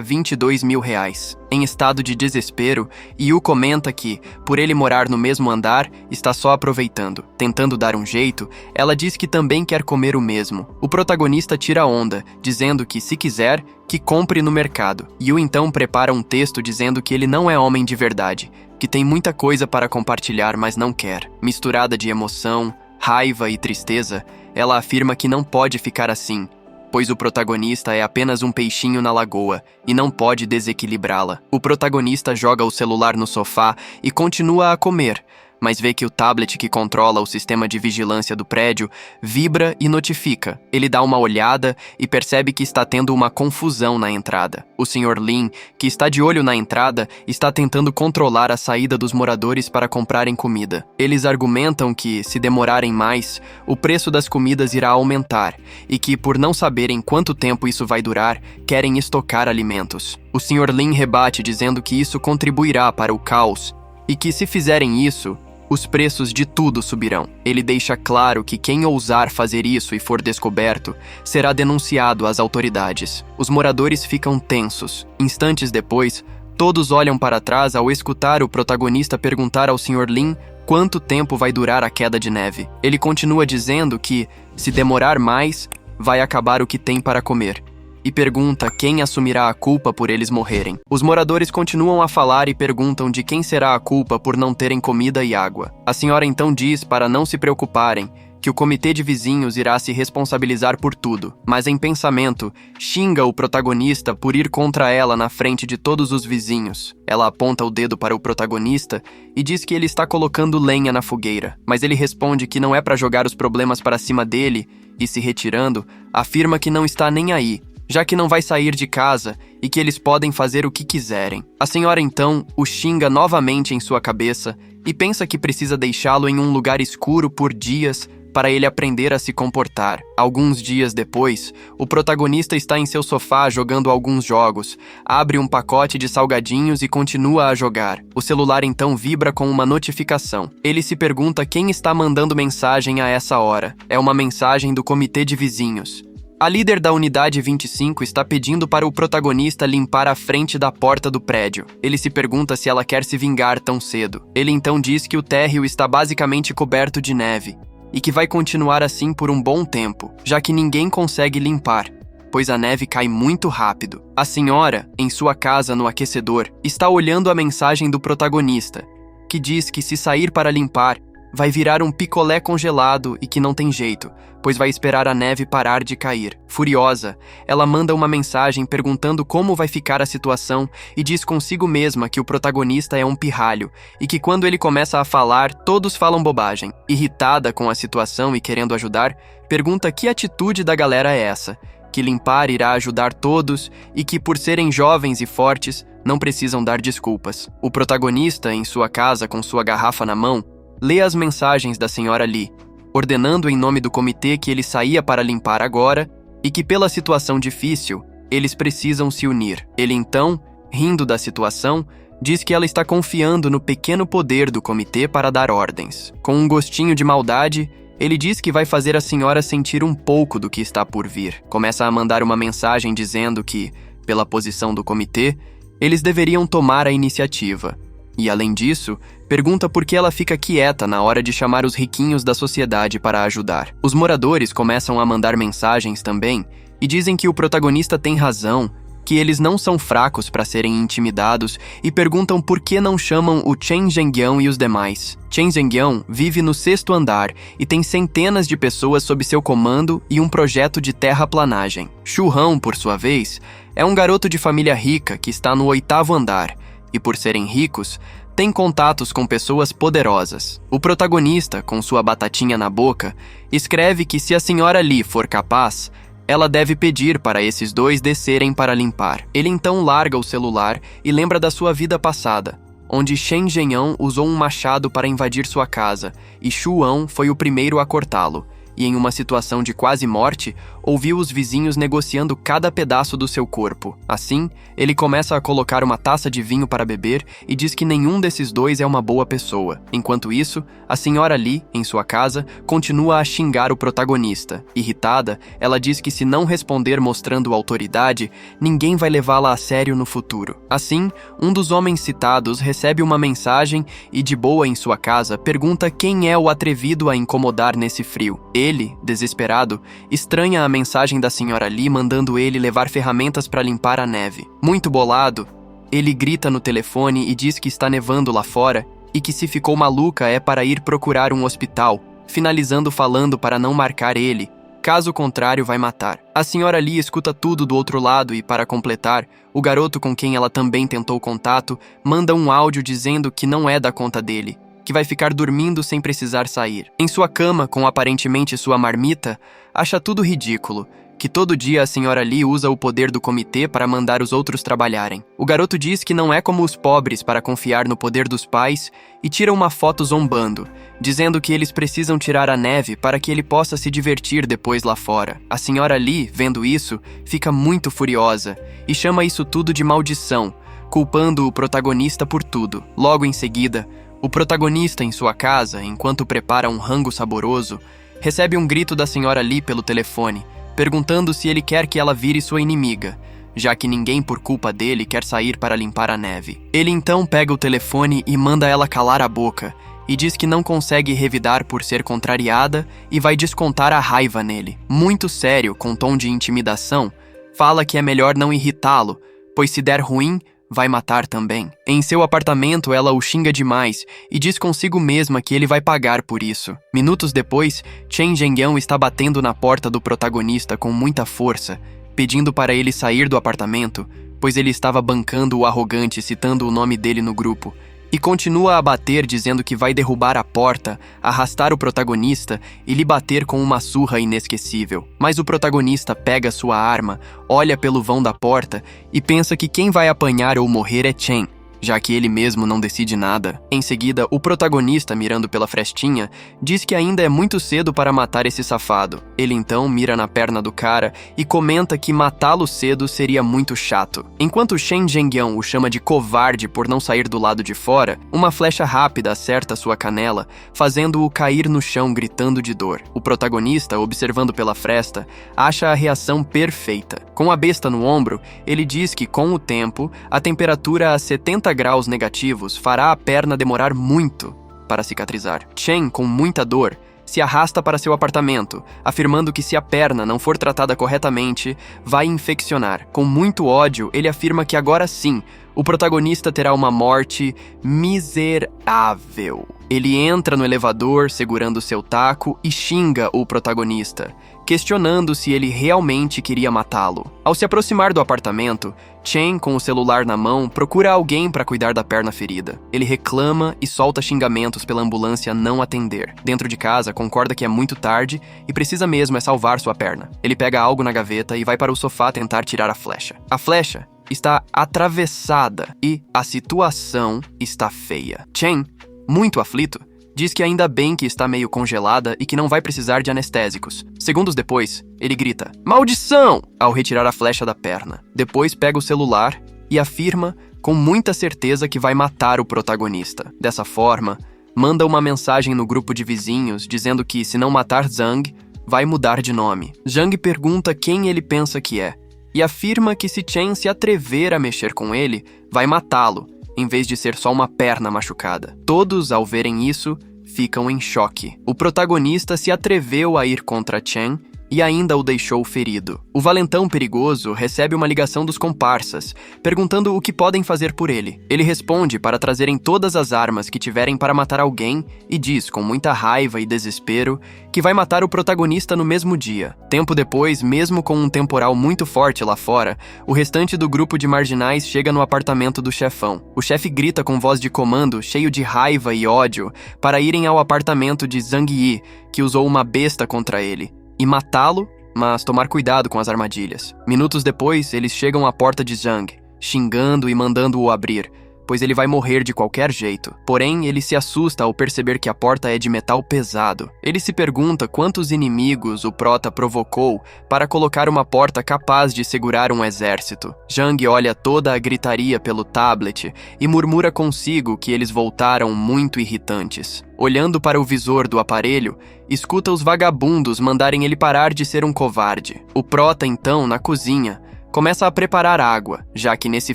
22 mil reais. Em estado de desespero, Yu comenta que, por ele morar no mesmo andar, está só aproveitando. Tentando dar um jeito, ela diz que também quer comer o mesmo. O protagonista tira onda, dizendo que, se quiser, que compre no mercado. Yu então prepara um texto dizendo que ele não é homem de verdade, que tem muita coisa para compartilhar, mas não quer. Misturada de emoção, raiva e tristeza, ela afirma que não pode ficar assim, pois o protagonista é apenas um peixinho na lagoa e não pode desequilibrá-la. O protagonista joga o celular no sofá e continua a comer, mas vê que o tablet que controla o sistema de vigilância do prédio vibra e notifica. Ele dá uma olhada e percebe que está tendo uma confusão na entrada. O Sr. Lin, que está de olho na entrada, está tentando controlar a saída dos moradores para comprarem comida. Eles argumentam que, se demorarem mais, o preço das comidas irá aumentar e que, por não saberem quanto tempo isso vai durar, querem estocar alimentos. O Sr. Lin rebate dizendo que isso contribuirá para o caos e que, se fizerem isso, os preços de tudo subirão. Ele deixa claro que quem ousar fazer isso e for descoberto será denunciado às autoridades. Os moradores ficam tensos. Instantes depois, todos olham para trás ao escutar o protagonista perguntar ao Sr. Lin quanto tempo vai durar a queda de neve. Ele continua dizendo que, se demorar mais, vai acabar o que tem para comer, e pergunta quem assumirá a culpa por eles morrerem. Os moradores continuam a falar e perguntam de quem será a culpa por não terem comida e água. A senhora então diz para não se preocuparem, que o comitê de vizinhos irá se responsabilizar por tudo, mas em pensamento, xinga o protagonista por ir contra ela na frente de todos os vizinhos. Ela aponta o dedo para o protagonista e diz que ele está colocando lenha na fogueira, mas ele responde que não é para jogar os problemas para cima dele e, se retirando, afirma que não está nem aí, já que não vai sair de casa e que eles podem fazer o que quiserem. A senhora então o xinga novamente em sua cabeça e pensa que precisa deixá-lo em um lugar escuro por dias para ele aprender a se comportar. Alguns dias depois, o protagonista está em seu sofá jogando alguns jogos, abre um pacote de salgadinhos e continua a jogar. O celular então vibra com uma notificação. Ele se pergunta quem está mandando mensagem a essa hora. É uma mensagem do comitê de vizinhos. A líder da unidade 25 está pedindo para o protagonista limpar a frente da porta do prédio. Ele se pergunta se ela quer se vingar tão cedo. Ele então diz que o térreo está basicamente coberto de neve e que vai continuar assim por um bom tempo, já que ninguém consegue limpar, pois a neve cai muito rápido. A senhora, em sua casa no aquecedor, está olhando a mensagem do protagonista, que diz que se sair para limpar, vai virar um picolé congelado e que não tem jeito, pois vai esperar a neve parar de cair. Furiosa, ela manda uma mensagem perguntando como vai ficar a situação e diz consigo mesma que o protagonista é um pirralho e que quando ele começa a falar, todos falam bobagem. Irritada com a situação e querendo ajudar, pergunta que atitude da galera é essa, que limpar irá ajudar todos e que por serem jovens e fortes, não precisam dar desculpas. O protagonista, em sua casa com sua garrafa na mão, lê as mensagens da senhora Lee, ordenando em nome do comitê que ele saía para limpar agora e que pela situação difícil, eles precisam se unir. Ele então, rindo da situação, diz que ela está confiando no pequeno poder do comitê para dar ordens. Com um gostinho de maldade, ele diz que vai fazer a senhora sentir um pouco do que está por vir. Começa a mandar uma mensagem dizendo que, pela posição do comitê, eles deveriam tomar a iniciativa. E, além disso, pergunta por que ela fica quieta na hora de chamar os riquinhos da sociedade para ajudar. Os moradores começam a mandar mensagens também e dizem que o protagonista tem razão, que eles não são fracos para serem intimidados e perguntam por que não chamam o Chen Zhengyang e os demais. Chen Zhengyang vive no 6º andar e tem centenas de pessoas sob seu comando e um projeto de terraplanagem. Xu Han, por sua vez, é um garoto de família rica que está no 8º andar. E por serem ricos, tem contatos com pessoas poderosas. O protagonista, com sua batatinha na boca, escreve que se a senhora Lee for capaz, ela deve pedir para esses dois descerem para limpar. Ele então larga o celular e lembra da sua vida passada, onde Shen Zhengyang usou um machado para invadir sua casa e Xu An foi o primeiro a cortá-lo. E em uma situação de quase morte, ouviu os vizinhos negociando cada pedaço do seu corpo. Assim, ele começa a colocar uma taça de vinho para beber e diz que nenhum desses dois é uma boa pessoa. Enquanto isso, a senhora Lee, em sua casa, continua a xingar o protagonista. Irritada, ela diz que se não responder mostrando autoridade, ninguém vai levá-la a sério no futuro. Assim, um dos homens citados recebe uma mensagem e, de boa em sua casa, pergunta quem é o atrevido a incomodar nesse frio. Ele, desesperado, estranha a mensagem da senhora Lee mandando ele levar ferramentas para limpar a neve. Muito bolado, ele grita no telefone e diz que está nevando lá fora e que se ficou maluca é para ir procurar um hospital, finalizando falando para não marcar ele, caso contrário vai matar. A senhora Lee escuta tudo do outro lado e, para completar, o garoto com quem ela também tentou contato manda um áudio dizendo que não é da conta dele, que vai ficar dormindo sem precisar sair. Em sua cama, com aparentemente sua marmita, acha tudo ridículo, que todo dia a senhora Lee usa o poder do comitê para mandar os outros trabalharem. O garoto diz que não é como os pobres para confiar no poder dos pais e tira uma foto zombando, dizendo que eles precisam tirar a neve para que ele possa se divertir depois lá fora. A senhora Lee, vendo isso, fica muito furiosa e chama isso tudo de maldição, culpando o protagonista por tudo. Logo em seguida, o protagonista, em sua casa, enquanto prepara um rango saboroso, recebe um grito da senhora Lee pelo telefone, perguntando se ele quer que ela vire sua inimiga, já que ninguém por culpa dele quer sair para limpar a neve. Ele então pega o telefone e manda ela calar a boca, e diz que não consegue revidar por ser contrariada e vai descontar a raiva nele. Muito sério, com tom de intimidação, fala que é melhor não irritá-lo, pois se der ruim, vai matar também. Em seu apartamento, ela o xinga demais e diz consigo mesma que ele vai pagar por isso. Minutos depois, Chen Zhengyang está batendo na porta do protagonista com muita força, pedindo para ele sair do apartamento, pois ele estava bancando o arrogante citando o nome dele no grupo, e continua a bater dizendo que vai derrubar a porta, arrastar o protagonista e lhe bater com uma surra inesquecível. Mas o protagonista pega sua arma, olha pelo vão da porta e pensa que quem vai apanhar ou morrer é Chen. já que ele mesmo não decide nada. Em seguida, o protagonista, mirando pela frestinha, diz que ainda é muito cedo para matar esse safado. Ele então mira na perna do cara e comenta que matá-lo cedo seria muito chato. Enquanto Shen Zhengyang o chama de covarde por não sair do lado de fora, uma flecha rápida acerta sua canela, fazendo-o cair no chão gritando de dor. O protagonista, observando pela fresta, acha a reação perfeita. Com a besta no ombro, ele diz que, com o tempo, a temperatura a 70 graus negativos fará a perna demorar muito para cicatrizar. Chen, com muita dor, se arrasta para seu apartamento, afirmando que se a perna não for tratada corretamente, vai infeccionar. Com muito ódio, ele afirma que agora sim, o protagonista terá uma morte miserável. Ele entra no elevador segurando seu taco e xinga o protagonista, questionando se ele realmente queria matá-lo. Ao se aproximar do apartamento, Chen, com o celular na mão, procura alguém para cuidar da perna ferida. Ele reclama e solta xingamentos pela ambulância não atender. Dentro de casa, concorda que é muito tarde e precisa mesmo é salvar sua perna. Ele pega algo na gaveta e vai para o sofá tentar tirar a flecha. A flecha está atravessada e a situação está feia. Chen, muito aflito, diz que ainda bem que está meio congelada e que não vai precisar de anestésicos. Segundos depois, ele grita, "Maldição!" ao retirar a flecha da perna. Depois pega o celular e afirma com muita certeza que vai matar o protagonista. Dessa forma, manda uma mensagem no grupo de vizinhos dizendo que, se não matar Zhang, vai mudar de nome. Zhang pergunta quem ele pensa que é e afirma que se Chen se atrever a mexer com ele, vai matá-lo, em vez de ser só uma perna machucada. Todos, ao verem isso, ficam em choque. O protagonista se atreveu a ir contra Chen e ainda o deixou ferido. O valentão perigoso recebe uma ligação dos comparsas, perguntando o que podem fazer por ele. Ele responde para trazerem todas as armas que tiverem para matar alguém e diz, com muita raiva e desespero, que vai matar o protagonista no mesmo dia. Tempo depois, mesmo com um temporal muito forte lá fora, o restante do grupo de marginais chega no apartamento do chefão. O chefe grita com voz de comando, cheio de raiva e ódio, para irem ao apartamento de Zhang Yi, que usou uma besta contra ele, e matá-lo, mas tomar cuidado com as armadilhas. Minutos depois, eles chegam à porta de Zhang, xingando e mandando-o abrir, pois ele vai morrer de qualquer jeito. Porém, ele se assusta ao perceber que a porta é de metal pesado. Ele se pergunta quantos inimigos o prota provocou para colocar uma porta capaz de segurar um exército. Zhang olha toda a gritaria pelo tablet e murmura consigo que eles voltaram muito irritantes. Olhando para o visor do aparelho, escuta os vagabundos mandarem ele parar de ser um covarde. O prota, então, na cozinha, começa a preparar água, já que nesse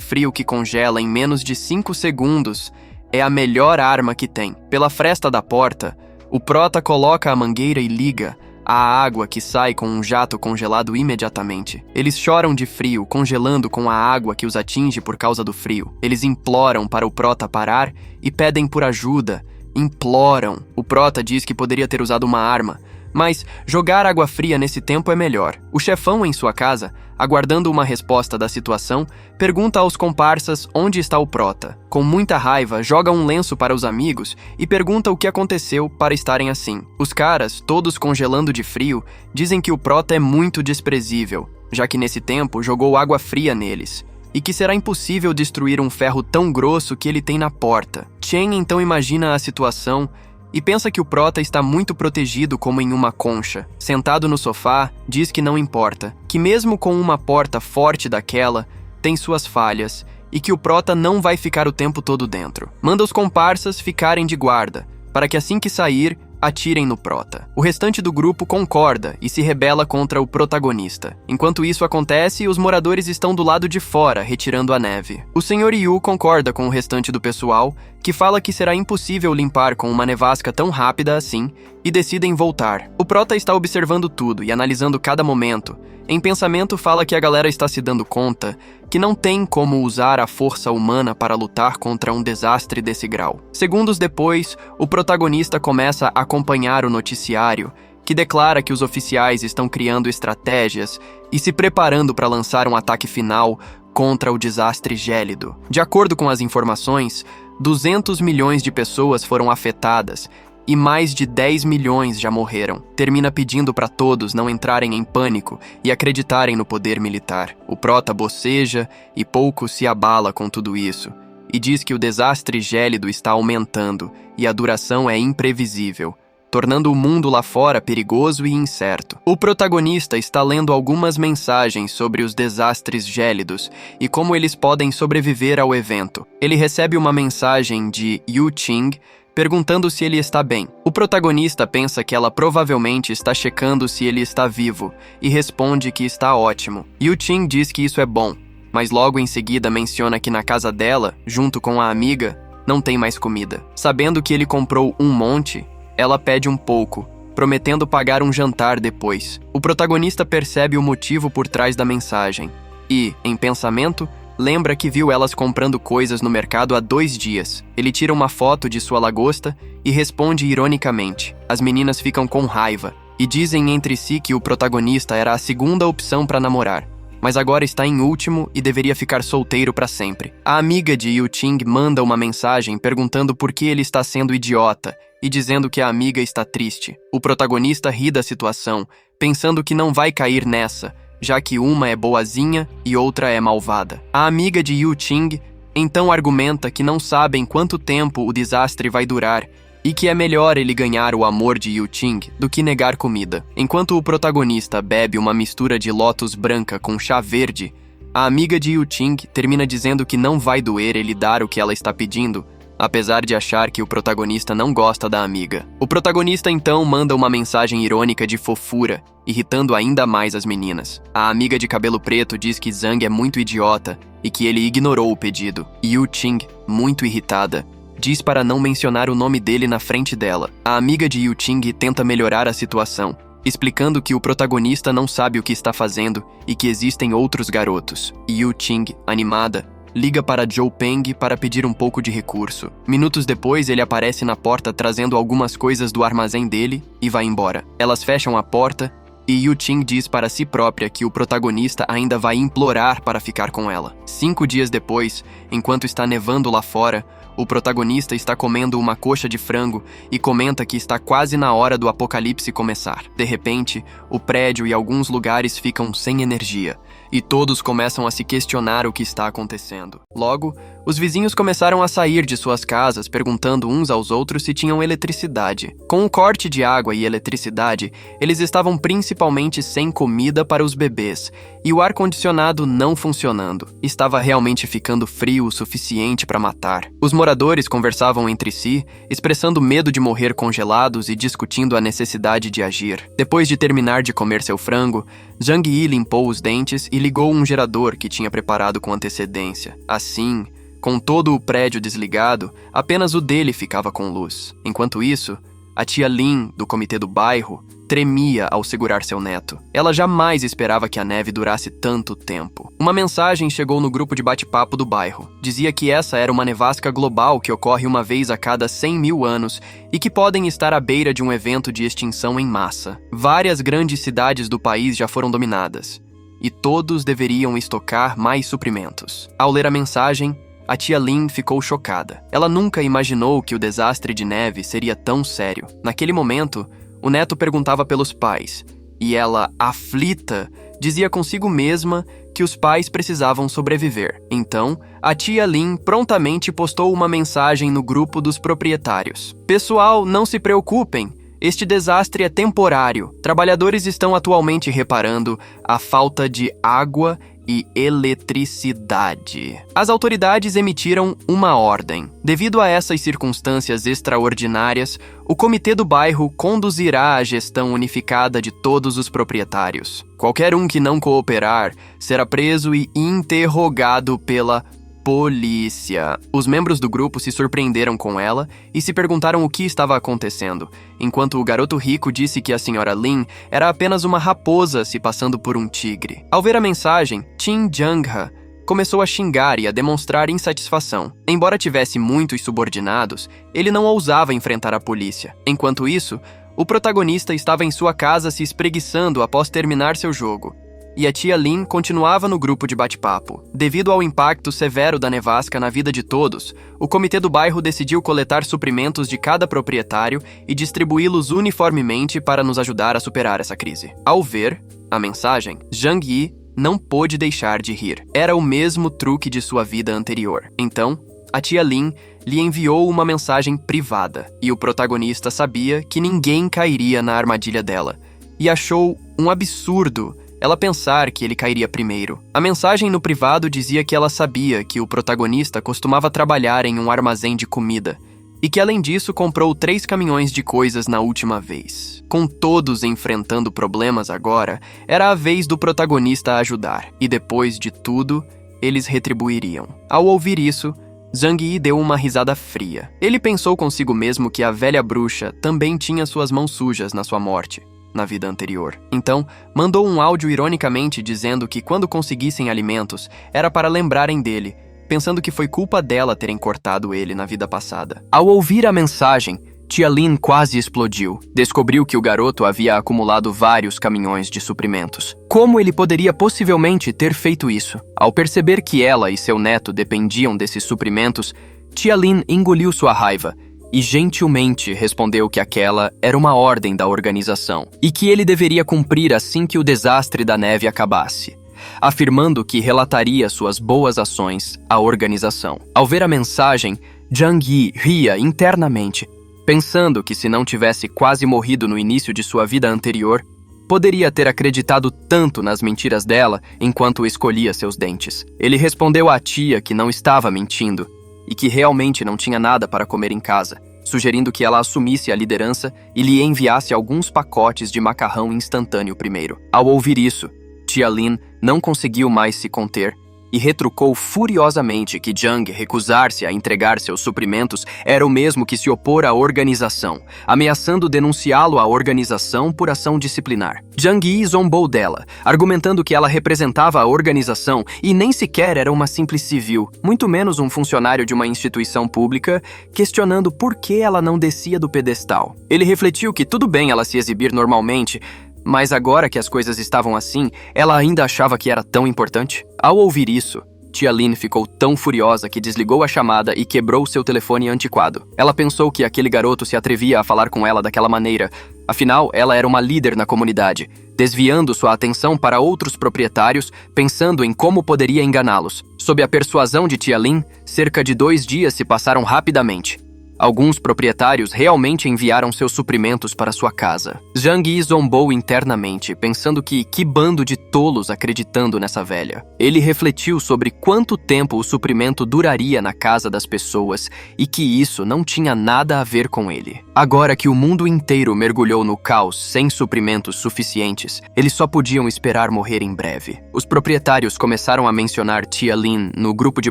frio que congela em menos de 5 segundos, é a melhor arma que tem. Pela fresta da porta, o prota coloca a mangueira e liga a água, que sai com um jato congelado imediatamente. Eles choram de frio, congelando com a água que os atinge por causa do frio. Eles imploram para o prota parar e pedem por ajuda. Imploram. O prota diz que poderia ter usado uma arma, mas jogar água fria nesse tempo é melhor. O chefão, em sua casa, aguardando uma resposta da situação, pergunta aos comparsas onde está o prota. Com muita raiva, joga um lenço para os amigos e pergunta o que aconteceu para estarem assim. Os caras, todos congelando de frio, dizem que o prota é muito desprezível, já que nesse tempo jogou água fria neles, e que será impossível destruir um ferro tão grosso que ele tem na porta. Chen então imagina a situação e pensa que o prota está muito protegido como em uma concha. Sentado no sofá, diz que não importa, que mesmo com uma porta forte daquela, tem suas falhas e que o prota não vai ficar o tempo todo dentro. Manda os comparsas ficarem de guarda, para que assim que sair, atirem no prota. O restante do grupo concorda e se rebela contra o protagonista. Enquanto isso acontece, os moradores estão do lado de fora, retirando a neve. O Sr. Yu concorda com o restante do pessoal, que fala que será impossível limpar com uma nevasca tão rápida assim, e decidem voltar. O prota está observando tudo e analisando cada momento. Em pensamento, fala que a galera está se dando conta que não tem como usar a força humana para lutar contra um desastre desse grau. Segundos depois, o protagonista começa a acompanhar o noticiário, que declara que os oficiais estão criando estratégias e se preparando para lançar um ataque final contra o desastre gélido. De acordo com as informações, 200 milhões de pessoas foram afetadas e mais de 10 milhões já morreram. Termina pedindo para todos não entrarem em pânico e acreditarem no poder militar. O prota boceja e pouco se abala com tudo isso. e diz que o desastre gélido está aumentando e a duração é imprevisível, tornando o mundo lá fora perigoso e incerto. O protagonista está lendo algumas mensagens sobre os desastres gélidos e como eles podem sobreviver ao evento. Ele recebe uma mensagem de Yu Ching perguntando se ele está bem. O protagonista pensa que ela provavelmente está checando se ele está vivo e responde que está ótimo. Yu Ching diz que isso é bom, mas logo em seguida menciona que na casa dela, junto com a amiga, não tem mais comida. Sabendo que ele comprou um monte, ela pede um pouco, prometendo pagar um jantar depois. O protagonista percebe o motivo por trás da mensagem e, em pensamento, lembra que viu elas comprando coisas no mercado há 2 dias. Ele tira uma foto de sua lagosta e responde ironicamente. As meninas ficam com raiva e dizem entre si que o protagonista era a segunda opção para namorar, mas agora está em último e deveria ficar solteiro para sempre. A amiga de Yu Ching manda uma mensagem perguntando por que ele está sendo idiota e dizendo que a amiga está triste. O protagonista ri da situação, pensando que não vai cair nessa, já que uma é boazinha e outra é malvada. A amiga de Yu Ching então argumenta que não sabem quanto tempo o desastre vai durar e que é melhor ele ganhar o amor de Yu Ching do que negar comida. Enquanto o protagonista bebe uma mistura de Lotus branca com chá verde, a amiga de Yu Ching termina dizendo que não vai doer ele dar o que ela está pedindo, apesar de achar que o protagonista não gosta da amiga. O protagonista então manda uma mensagem irônica de fofura, irritando ainda mais as meninas. A amiga de cabelo preto diz que Zhang é muito idiota e que ele ignorou o pedido. Yu Ching, muito irritada, diz para não mencionar o nome dele na frente dela. A amiga de Yu Ching tenta melhorar a situação, explicando que o protagonista não sabe o que está fazendo e que existem outros garotos. Yu Ching, animada, liga para Zhou Peng para pedir um pouco de recurso. Minutos depois, ele aparece na porta trazendo algumas coisas do armazém dele e vai embora. Elas fecham a porta e Yu Ching diz para si própria que o protagonista ainda vai implorar para ficar com ela. 5 dias depois, enquanto está nevando lá fora, o protagonista está comendo uma coxa de frango e comenta que está quase na hora do apocalipse começar. De repente, o prédio e alguns lugares ficam sem energia, e todos começam a se questionar o que está acontecendo. Logo, os vizinhos começaram a sair de suas casas perguntando uns aos outros se tinham eletricidade. Com o corte de água e eletricidade, eles estavam principalmente sem comida para os bebês, e o ar-condicionado não funcionando. Estava realmente ficando frio o suficiente para matar. Os moradores conversavam entre si, expressando medo de morrer congelados e discutindo a necessidade de agir. Depois de terminar de comer seu frango, Zhang Yi limpou os dentes e ligou um gerador que tinha preparado com antecedência. Assim, com todo o prédio desligado, apenas o dele ficava com luz. Enquanto isso, a tia Lin, do comitê do bairro, tremia ao segurar seu neto. Ela jamais esperava que a neve durasse tanto tempo. Uma mensagem chegou no grupo de bate-papo do bairro. Dizia que essa era uma nevasca global que ocorre uma vez a cada 100 mil anos e que podem estar à beira de um evento de extinção em massa. Várias grandes cidades do país já foram dominadas, e todos deveriam estocar mais suprimentos. Ao ler a mensagem, a tia Lin ficou chocada. Ela nunca imaginou que o desastre de neve seria tão sério. Naquele momento, o neto perguntava pelos pais, e ela, aflita, dizia consigo mesma que os pais precisavam sobreviver. Então, a tia Lin prontamente postou uma mensagem no grupo dos proprietários. Pessoal, não se preocupem. Este desastre é temporário. Trabalhadores estão atualmente reparando a falta de água e eletricidade. As autoridades emitiram uma ordem. Devido a essas circunstâncias extraordinárias, o comitê do bairro conduzirá a gestão unificada de todos os proprietários. Qualquer um que não cooperar será preso e interrogado pela polícia. Os membros do grupo se surpreenderam com ela e se perguntaram o que estava acontecendo, enquanto o garoto rico disse que a senhora Lin era apenas uma raposa se passando por um tigre. Ao ver a mensagem, Qin Jianghe começou a xingar e a demonstrar insatisfação. Embora tivesse muitos subordinados, ele não ousava enfrentar a polícia. Enquanto isso, o protagonista estava em sua casa se espreguiçando após terminar seu jogo, e a tia Lin continuava no grupo de bate-papo. Devido ao impacto severo da nevasca na vida de todos, o comitê do bairro decidiu coletar suprimentos de cada proprietário e distribuí-los uniformemente para nos ajudar a superar essa crise. Ao ver a mensagem, Zhang Yi não pôde deixar de rir. Era o mesmo truque de sua vida anterior. Então, A tia Lin lhe enviou uma mensagem privada e o protagonista sabia que ninguém cairia na armadilha dela e achou um absurdo ela pensar que ele cairia primeiro. A mensagem no privado dizia que ela sabia que o protagonista costumava trabalhar em um armazém de comida e que, além disso, comprou 3 caminhões de coisas na última vez. Com todos enfrentando problemas agora, era a vez do protagonista ajudar, e depois de tudo, eles retribuiriam. Ao ouvir isso, Zhang Yi deu uma risada fria. Ele pensou consigo mesmo que a velha bruxa também tinha suas mãos sujas na sua morte, na vida anterior. Então, mandou um áudio ironicamente dizendo que quando conseguissem alimentos, era para lembrarem dele, pensando que foi culpa dela terem cortado ele na vida passada. Ao ouvir a mensagem, tia Lin quase explodiu. Descobriu que o garoto havia acumulado vários caminhões de suprimentos. Como ele poderia possivelmente ter feito isso? Ao perceber que ela e seu neto dependiam desses suprimentos, tia Lin engoliu sua raiva e gentilmente respondeu que aquela era uma ordem da organização e que ele deveria cumprir assim que o desastre da neve acabasse, afirmando que relataria suas boas ações à organização. Ao ver a mensagem, Zhang Yi ria internamente, pensando que se não tivesse quase morrido no início de sua vida anterior, poderia ter acreditado tanto nas mentiras dela enquanto escolhia seus dentes. Ele respondeu à tia que não estava mentindo e que realmente não tinha nada para comer em casa, sugerindo que ela assumisse a liderança e lhe enviasse alguns pacotes de macarrão instantâneo primeiro. Ao ouvir isso, tia Lin não conseguiu mais se conter e retrucou furiosamente que Zhang recusar-se a entregar seus suprimentos era o mesmo que se opor à organização, ameaçando denunciá-lo à organização por ação disciplinar. Zhang Yi zombou dela, argumentando que ela representava a organização e nem sequer era uma simples civil, muito menos um funcionário de uma instituição pública, questionando por que ela não descia do pedestal. Ele refletiu que tudo bem ela se exibir normalmente, mas agora que as coisas estavam assim, ela ainda achava que era tão importante? Ao ouvir isso, tia Lin ficou tão furiosa que desligou a chamada e quebrou seu telefone antiquado. Ela pensou que aquele garoto se atrevia a falar com ela daquela maneira. Afinal, ela era uma líder na comunidade, desviando sua atenção para outros proprietários, pensando em como poderia enganá-los. Sob a persuasão de tia Lin, cerca de 2 dias se passaram rapidamente. Alguns proprietários realmente enviaram seus suprimentos para sua casa. Zhang Yi zombou internamente, pensando que bando de tolos acreditando nessa velha. Ele refletiu sobre quanto tempo o suprimento duraria na casa das pessoas e que isso não tinha nada a ver com ele. Agora que o mundo inteiro mergulhou no caos sem suprimentos suficientes, eles só podiam esperar morrer em breve. Os proprietários começaram a mencionar tia Lin no grupo de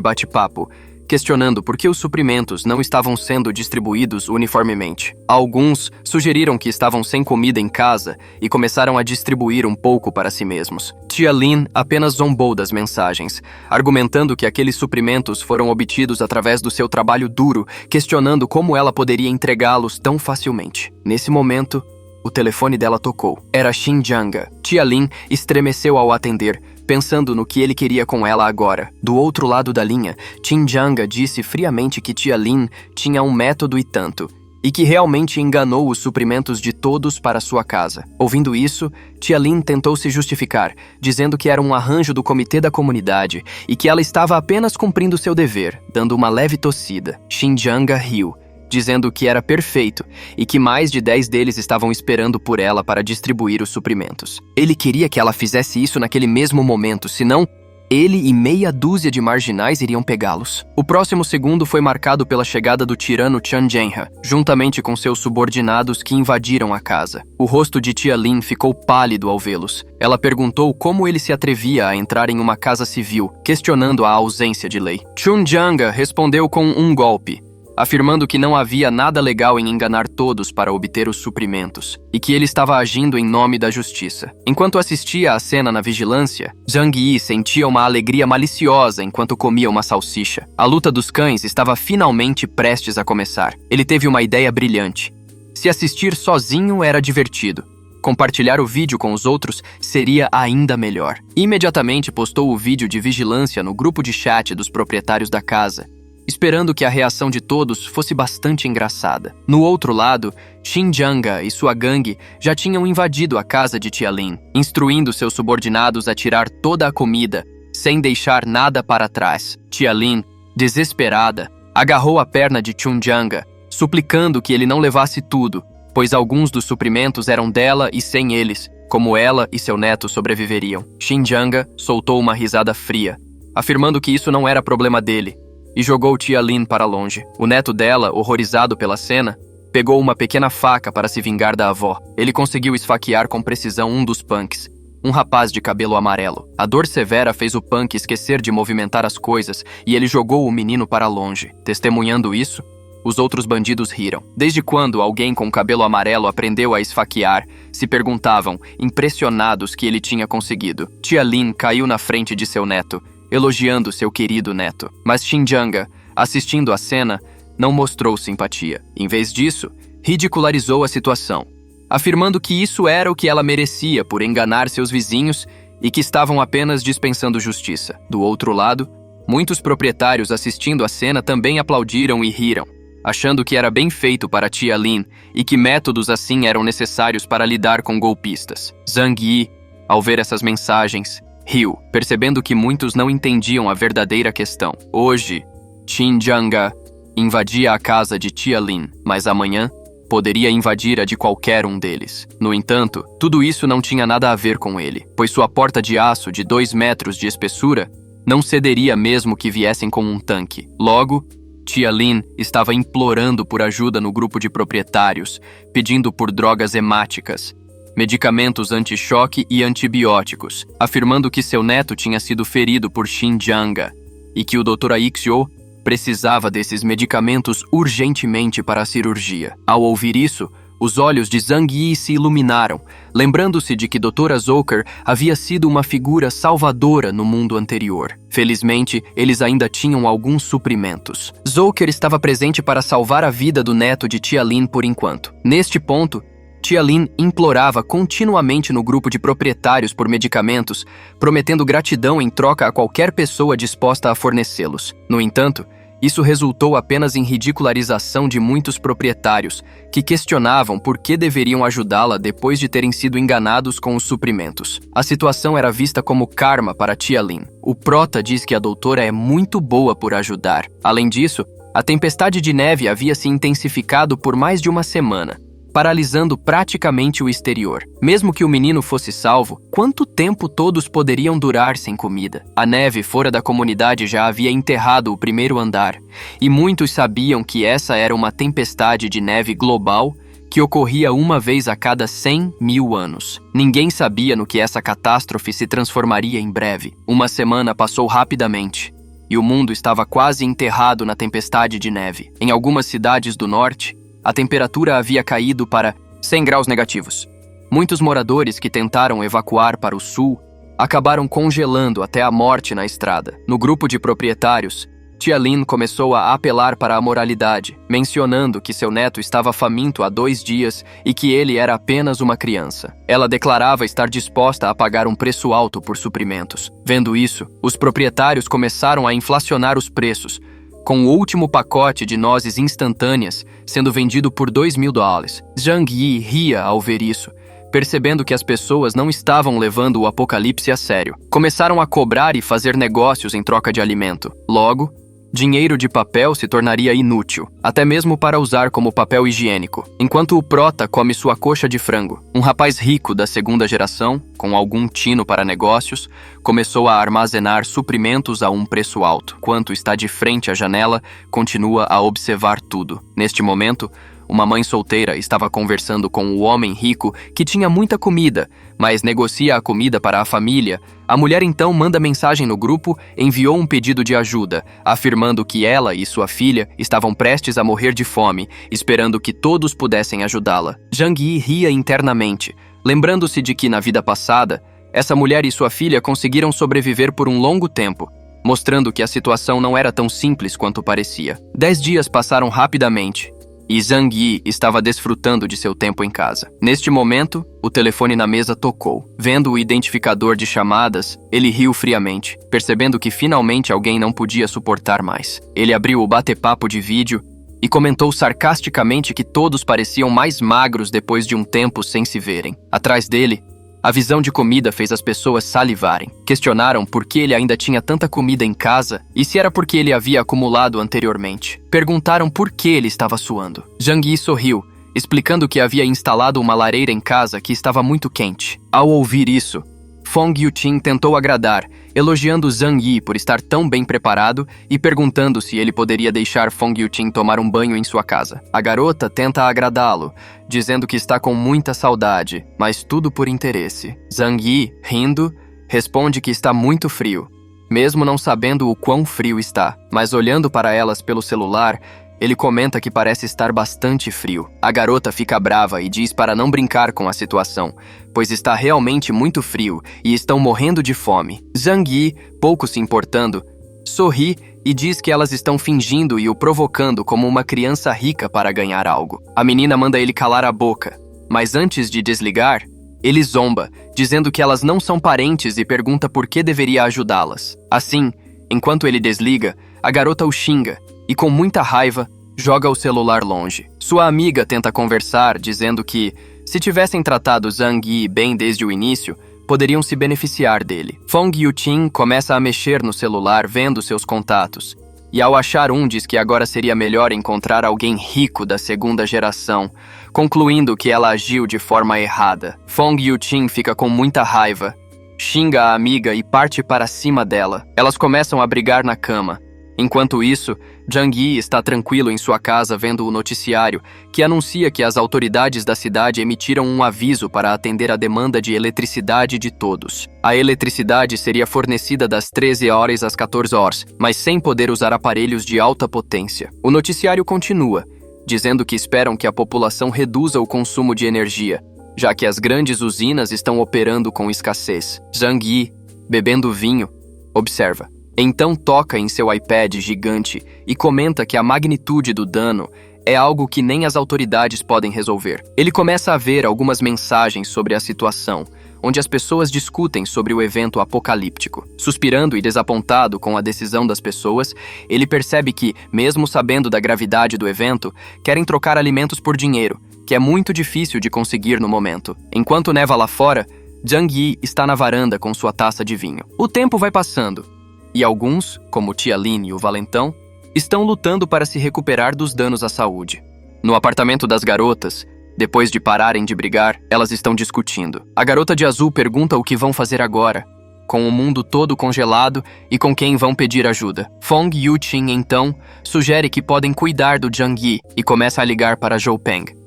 bate-papo, questionando por que os suprimentos não estavam sendo distribuídos uniformemente. Alguns sugeriram que estavam sem comida em casa e começaram a distribuir um pouco para si mesmos. Tia Lin apenas zombou das mensagens, argumentando que aqueles suprimentos foram obtidos através do seu trabalho duro, questionando como ela poderia entregá-los tão facilmente. Nesse momento, o telefone dela tocou. Era Xinjianga. Tia Lin estremeceu ao atender, pensando no que ele queria com ela agora. Do outro lado da linha, Xinjianga disse friamente que tia Lin tinha um método e tanto, e que realmente enganou os suprimentos de todos para sua casa. Ouvindo isso, tia Lin tentou se justificar, dizendo que era um arranjo do comitê da comunidade e que ela estava apenas cumprindo seu dever, dando uma leve tossida. Xinjianga riu, dizendo que era perfeito e que mais de 10 deles estavam esperando por ela para distribuir os suprimentos. Ele queria que ela fizesse isso naquele mesmo momento, senão ele e meia dúzia de marginais iriam pegá-los. O próximo segundo foi marcado pela chegada do tirano Chen Zhenhe, juntamente com seus subordinados que invadiram a casa. O rosto de tia Lin ficou pálido ao vê-los. Ela perguntou como ele se atrevia a entrar em uma casa civil, questionando a ausência de lei. Xinjianga respondeu com um golpe, afirmando que não havia nada legal em enganar todos para obter os suprimentos, e que ele estava agindo em nome da justiça. Enquanto assistia à cena na vigilância, Zhang Yi sentia uma alegria maliciosa enquanto comia uma salsicha. A luta dos cães estava finalmente prestes a começar. Ele teve uma ideia brilhante. Se assistir sozinho era divertido, compartilhar o vídeo com os outros seria ainda melhor. Imediatamente postou o vídeo de vigilância no grupo de chat dos proprietários da casa, esperando que a reação de todos fosse bastante engraçada. No outro lado, Xinjianga e sua gangue já tinham invadido a casa de tia Lin, instruindo seus subordinados a tirar toda a comida, sem deixar nada para trás. Tia Lin, desesperada, Agarrou a perna de Chunjanga, suplicando que ele não levasse tudo, pois alguns dos suprimentos eram dela e sem eles, como ela e seu neto sobreviveriam. Xinjianga soltou uma risada fria, afirmando que isso não era problema dele, e jogou Tia Lin para longe. O neto dela, horrorizado pela cena, pegou uma pequena faca para se vingar da avó. Ele conseguiu esfaquear com precisão um dos punks, um rapaz de cabelo amarelo. A dor severa fez o punk esquecer de movimentar as coisas e ele jogou o menino para longe. Testemunhando isso, os outros bandidos riram. Desde quando alguém com cabelo amarelo aprendeu a esfaquear, se perguntavam, impressionados que ele tinha conseguido. Tia Lin caiu na frente de seu neto, elogiando seu querido neto. Mas Xinjianga, assistindo a cena, não mostrou simpatia. Em vez disso, ridicularizou a situação, afirmando que isso era o que ela merecia por enganar seus vizinhos e que estavam apenas dispensando justiça. Do outro lado, muitos proprietários assistindo a cena também aplaudiram e riram, achando que era bem feito para Tia Lin e que métodos assim eram necessários para lidar com golpistas. Zhang Yi, ao ver essas mensagens, riu, percebendo que muitos não entendiam a verdadeira questão. Hoje, Xinjianga invadia a casa de Tia Lin, mas amanhã poderia invadir a de qualquer um deles. No entanto, tudo isso não tinha nada a ver com ele, pois sua porta de aço de 2 metros de espessura não cederia mesmo que viessem com um tanque. Logo, Tia Lin estava implorando por ajuda no grupo de proprietários, pedindo por drogas hemáticas, medicamentos anti-choque e antibióticos, afirmando que seu neto tinha sido ferido por Xinjianga e que o Dr. Aixio precisava desses medicamentos urgentemente para a cirurgia. Ao ouvir isso, os olhos de Zhang Yi se iluminaram, lembrando-se de que Dra. Zouker havia sido uma figura salvadora no mundo anterior. Felizmente, eles ainda tinham alguns suprimentos. Zouker estava presente para salvar a vida do neto de Tia Lin por enquanto. Neste ponto, Tia Lin implorava continuamente no grupo de proprietários por medicamentos, prometendo gratidão em troca a qualquer pessoa disposta a fornecê-los. No entanto, isso resultou apenas em ridicularização de muitos proprietários, que questionavam por que deveriam ajudá-la depois de terem sido enganados com os suprimentos. A situação era vista como karma para Tia Lin. O prota diz que a doutora é muito boa por ajudar. Além disso, a tempestade de neve havia se intensificado por mais de uma semana, paralisando praticamente o exterior. Mesmo que o menino fosse salvo, quanto tempo todos poderiam durar sem comida? A neve fora da comunidade já havia enterrado o primeiro andar, e muitos sabiam que essa era uma tempestade de neve global que ocorria uma vez a cada 100 mil anos. Ninguém sabia no que essa catástrofe se transformaria em breve. Uma semana passou rapidamente, e o mundo estava quase enterrado na tempestade de neve. Em algumas cidades do norte, a temperatura havia caído para 100 graus negativos. Muitos moradores que tentaram evacuar para o sul acabaram congelando até a morte na estrada. No grupo de proprietários, Tia Lin começou a apelar para a moralidade, mencionando que seu neto estava faminto há 2 dias e que ele era apenas uma criança. Ela declarava estar disposta a pagar um preço alto por suprimentos. Vendo isso, os proprietários começaram a inflacionar os preços, com o último pacote de nozes instantâneas sendo vendido por $2.000. Zhang Yi ria ao ver isso, percebendo que as pessoas não estavam levando o apocalipse a sério. Começaram a cobrar e fazer negócios em troca de alimento. Logo, dinheiro de papel se tornaria inútil, até mesmo para usar como papel higiênico. Enquanto o prota come sua coxa de frango, um rapaz rico da 2ª geração, com algum tino para negócios, começou a armazenar suprimentos a um preço alto. Enquanto está de frente à janela, continua a observar tudo. Neste momento, uma mãe solteira estava conversando com o homem rico que tinha muita comida, mas negocia a comida para a família. A mulher então manda mensagem no grupo, enviou um pedido de ajuda, afirmando que ela e sua filha estavam prestes a morrer de fome, esperando que todos pudessem ajudá-la. Zhang Yi ria internamente, lembrando-se de que na vida passada, essa mulher e sua filha conseguiram sobreviver por um longo tempo, mostrando que a situação não era tão simples quanto parecia. 10 dias passaram rapidamente, e Zhang Yi estava desfrutando de seu tempo em casa. Neste momento, o telefone na mesa tocou. Vendo o identificador de chamadas, ele riu friamente, percebendo que finalmente alguém não podia suportar mais. Ele abriu o bate-papo de vídeo e comentou sarcasticamente que todos pareciam mais magros depois de um tempo sem se verem. Atrás dele, A visão de comida fez as pessoas salivarem. Questionaram por que ele ainda tinha tanta comida em casa e se era porque ele havia acumulado anteriormente. Perguntaram por que ele estava suando. Zhang Yi sorriu, explicando que havia instalado uma lareira em casa que estava muito quente. Ao ouvir isso, Fong Yuqing tentou agradar, elogiando Zhang Yi por estar tão bem preparado e perguntando se ele poderia deixar Fong Yuqing tomar um banho em sua casa. A garota tenta agradá-lo, dizendo que está com muita saudade, mas tudo por interesse. Zhang Yi, rindo, responde que está muito frio, mesmo não sabendo o quão frio está. Mas olhando para elas pelo celular, ele comenta que parece estar bastante frio. A garota fica brava e diz para não brincar com a situação, pois está realmente muito frio e estão morrendo de fome. Zhang Yi, pouco se importando, sorri e diz que elas estão fingindo e o provocando como uma criança rica para ganhar algo. A menina manda ele calar a boca, mas antes de desligar, ele zomba, dizendo que elas não são parentes e pergunta por que deveria ajudá-las. Assim, enquanto ele desliga, a garota o xinga e, com muita raiva, joga o celular longe. Sua amiga tenta conversar, dizendo que, se tivessem tratado Zhang Yi bem desde o início, poderiam se beneficiar dele. Fong Yuqing começa a mexer no celular vendo seus contatos, e ao achar um diz que agora seria melhor encontrar alguém rico da segunda geração, concluindo que ela agiu de forma errada. Fong Yuqing fica com muita raiva, xinga a amiga e parte para cima dela. Elas começam a brigar na cama. Enquanto isso, Zhang Yi está tranquilo em sua casa vendo o noticiário, que anuncia que as autoridades da cidade emitiram um aviso para atender a demanda de eletricidade de todos. A eletricidade seria fornecida das 13 horas às 14 horas, mas sem poder usar aparelhos de alta potência. O noticiário continua, dizendo que esperam que a população reduza o consumo de energia, já que as grandes usinas estão operando com escassez. Zhang Yi, bebendo vinho, observa. Então toca em seu iPad gigante e comenta que a magnitude do dano é algo que nem as autoridades podem resolver. Ele começa a ver algumas mensagens sobre a situação, onde as pessoas discutem sobre o evento apocalíptico. Suspirando e desapontado com a decisão das pessoas, ele percebe que, mesmo sabendo da gravidade do evento, querem trocar alimentos por dinheiro, que é muito difícil de conseguir no momento. Enquanto neva lá fora, Zhang Yi está na varanda com sua taça de vinho. O tempo vai passando. E alguns, como Tia Lin e o Valentão, estão lutando para se recuperar dos danos à saúde. No apartamento das garotas, depois de pararem de brigar, elas estão discutindo. A garota de azul pergunta o que vão fazer agora, com o mundo todo congelado e com quem vão pedir ajuda. Fong Yuqing, então, sugere que podem cuidar do Zhang Yi e começa a ligar para Zhou Peng.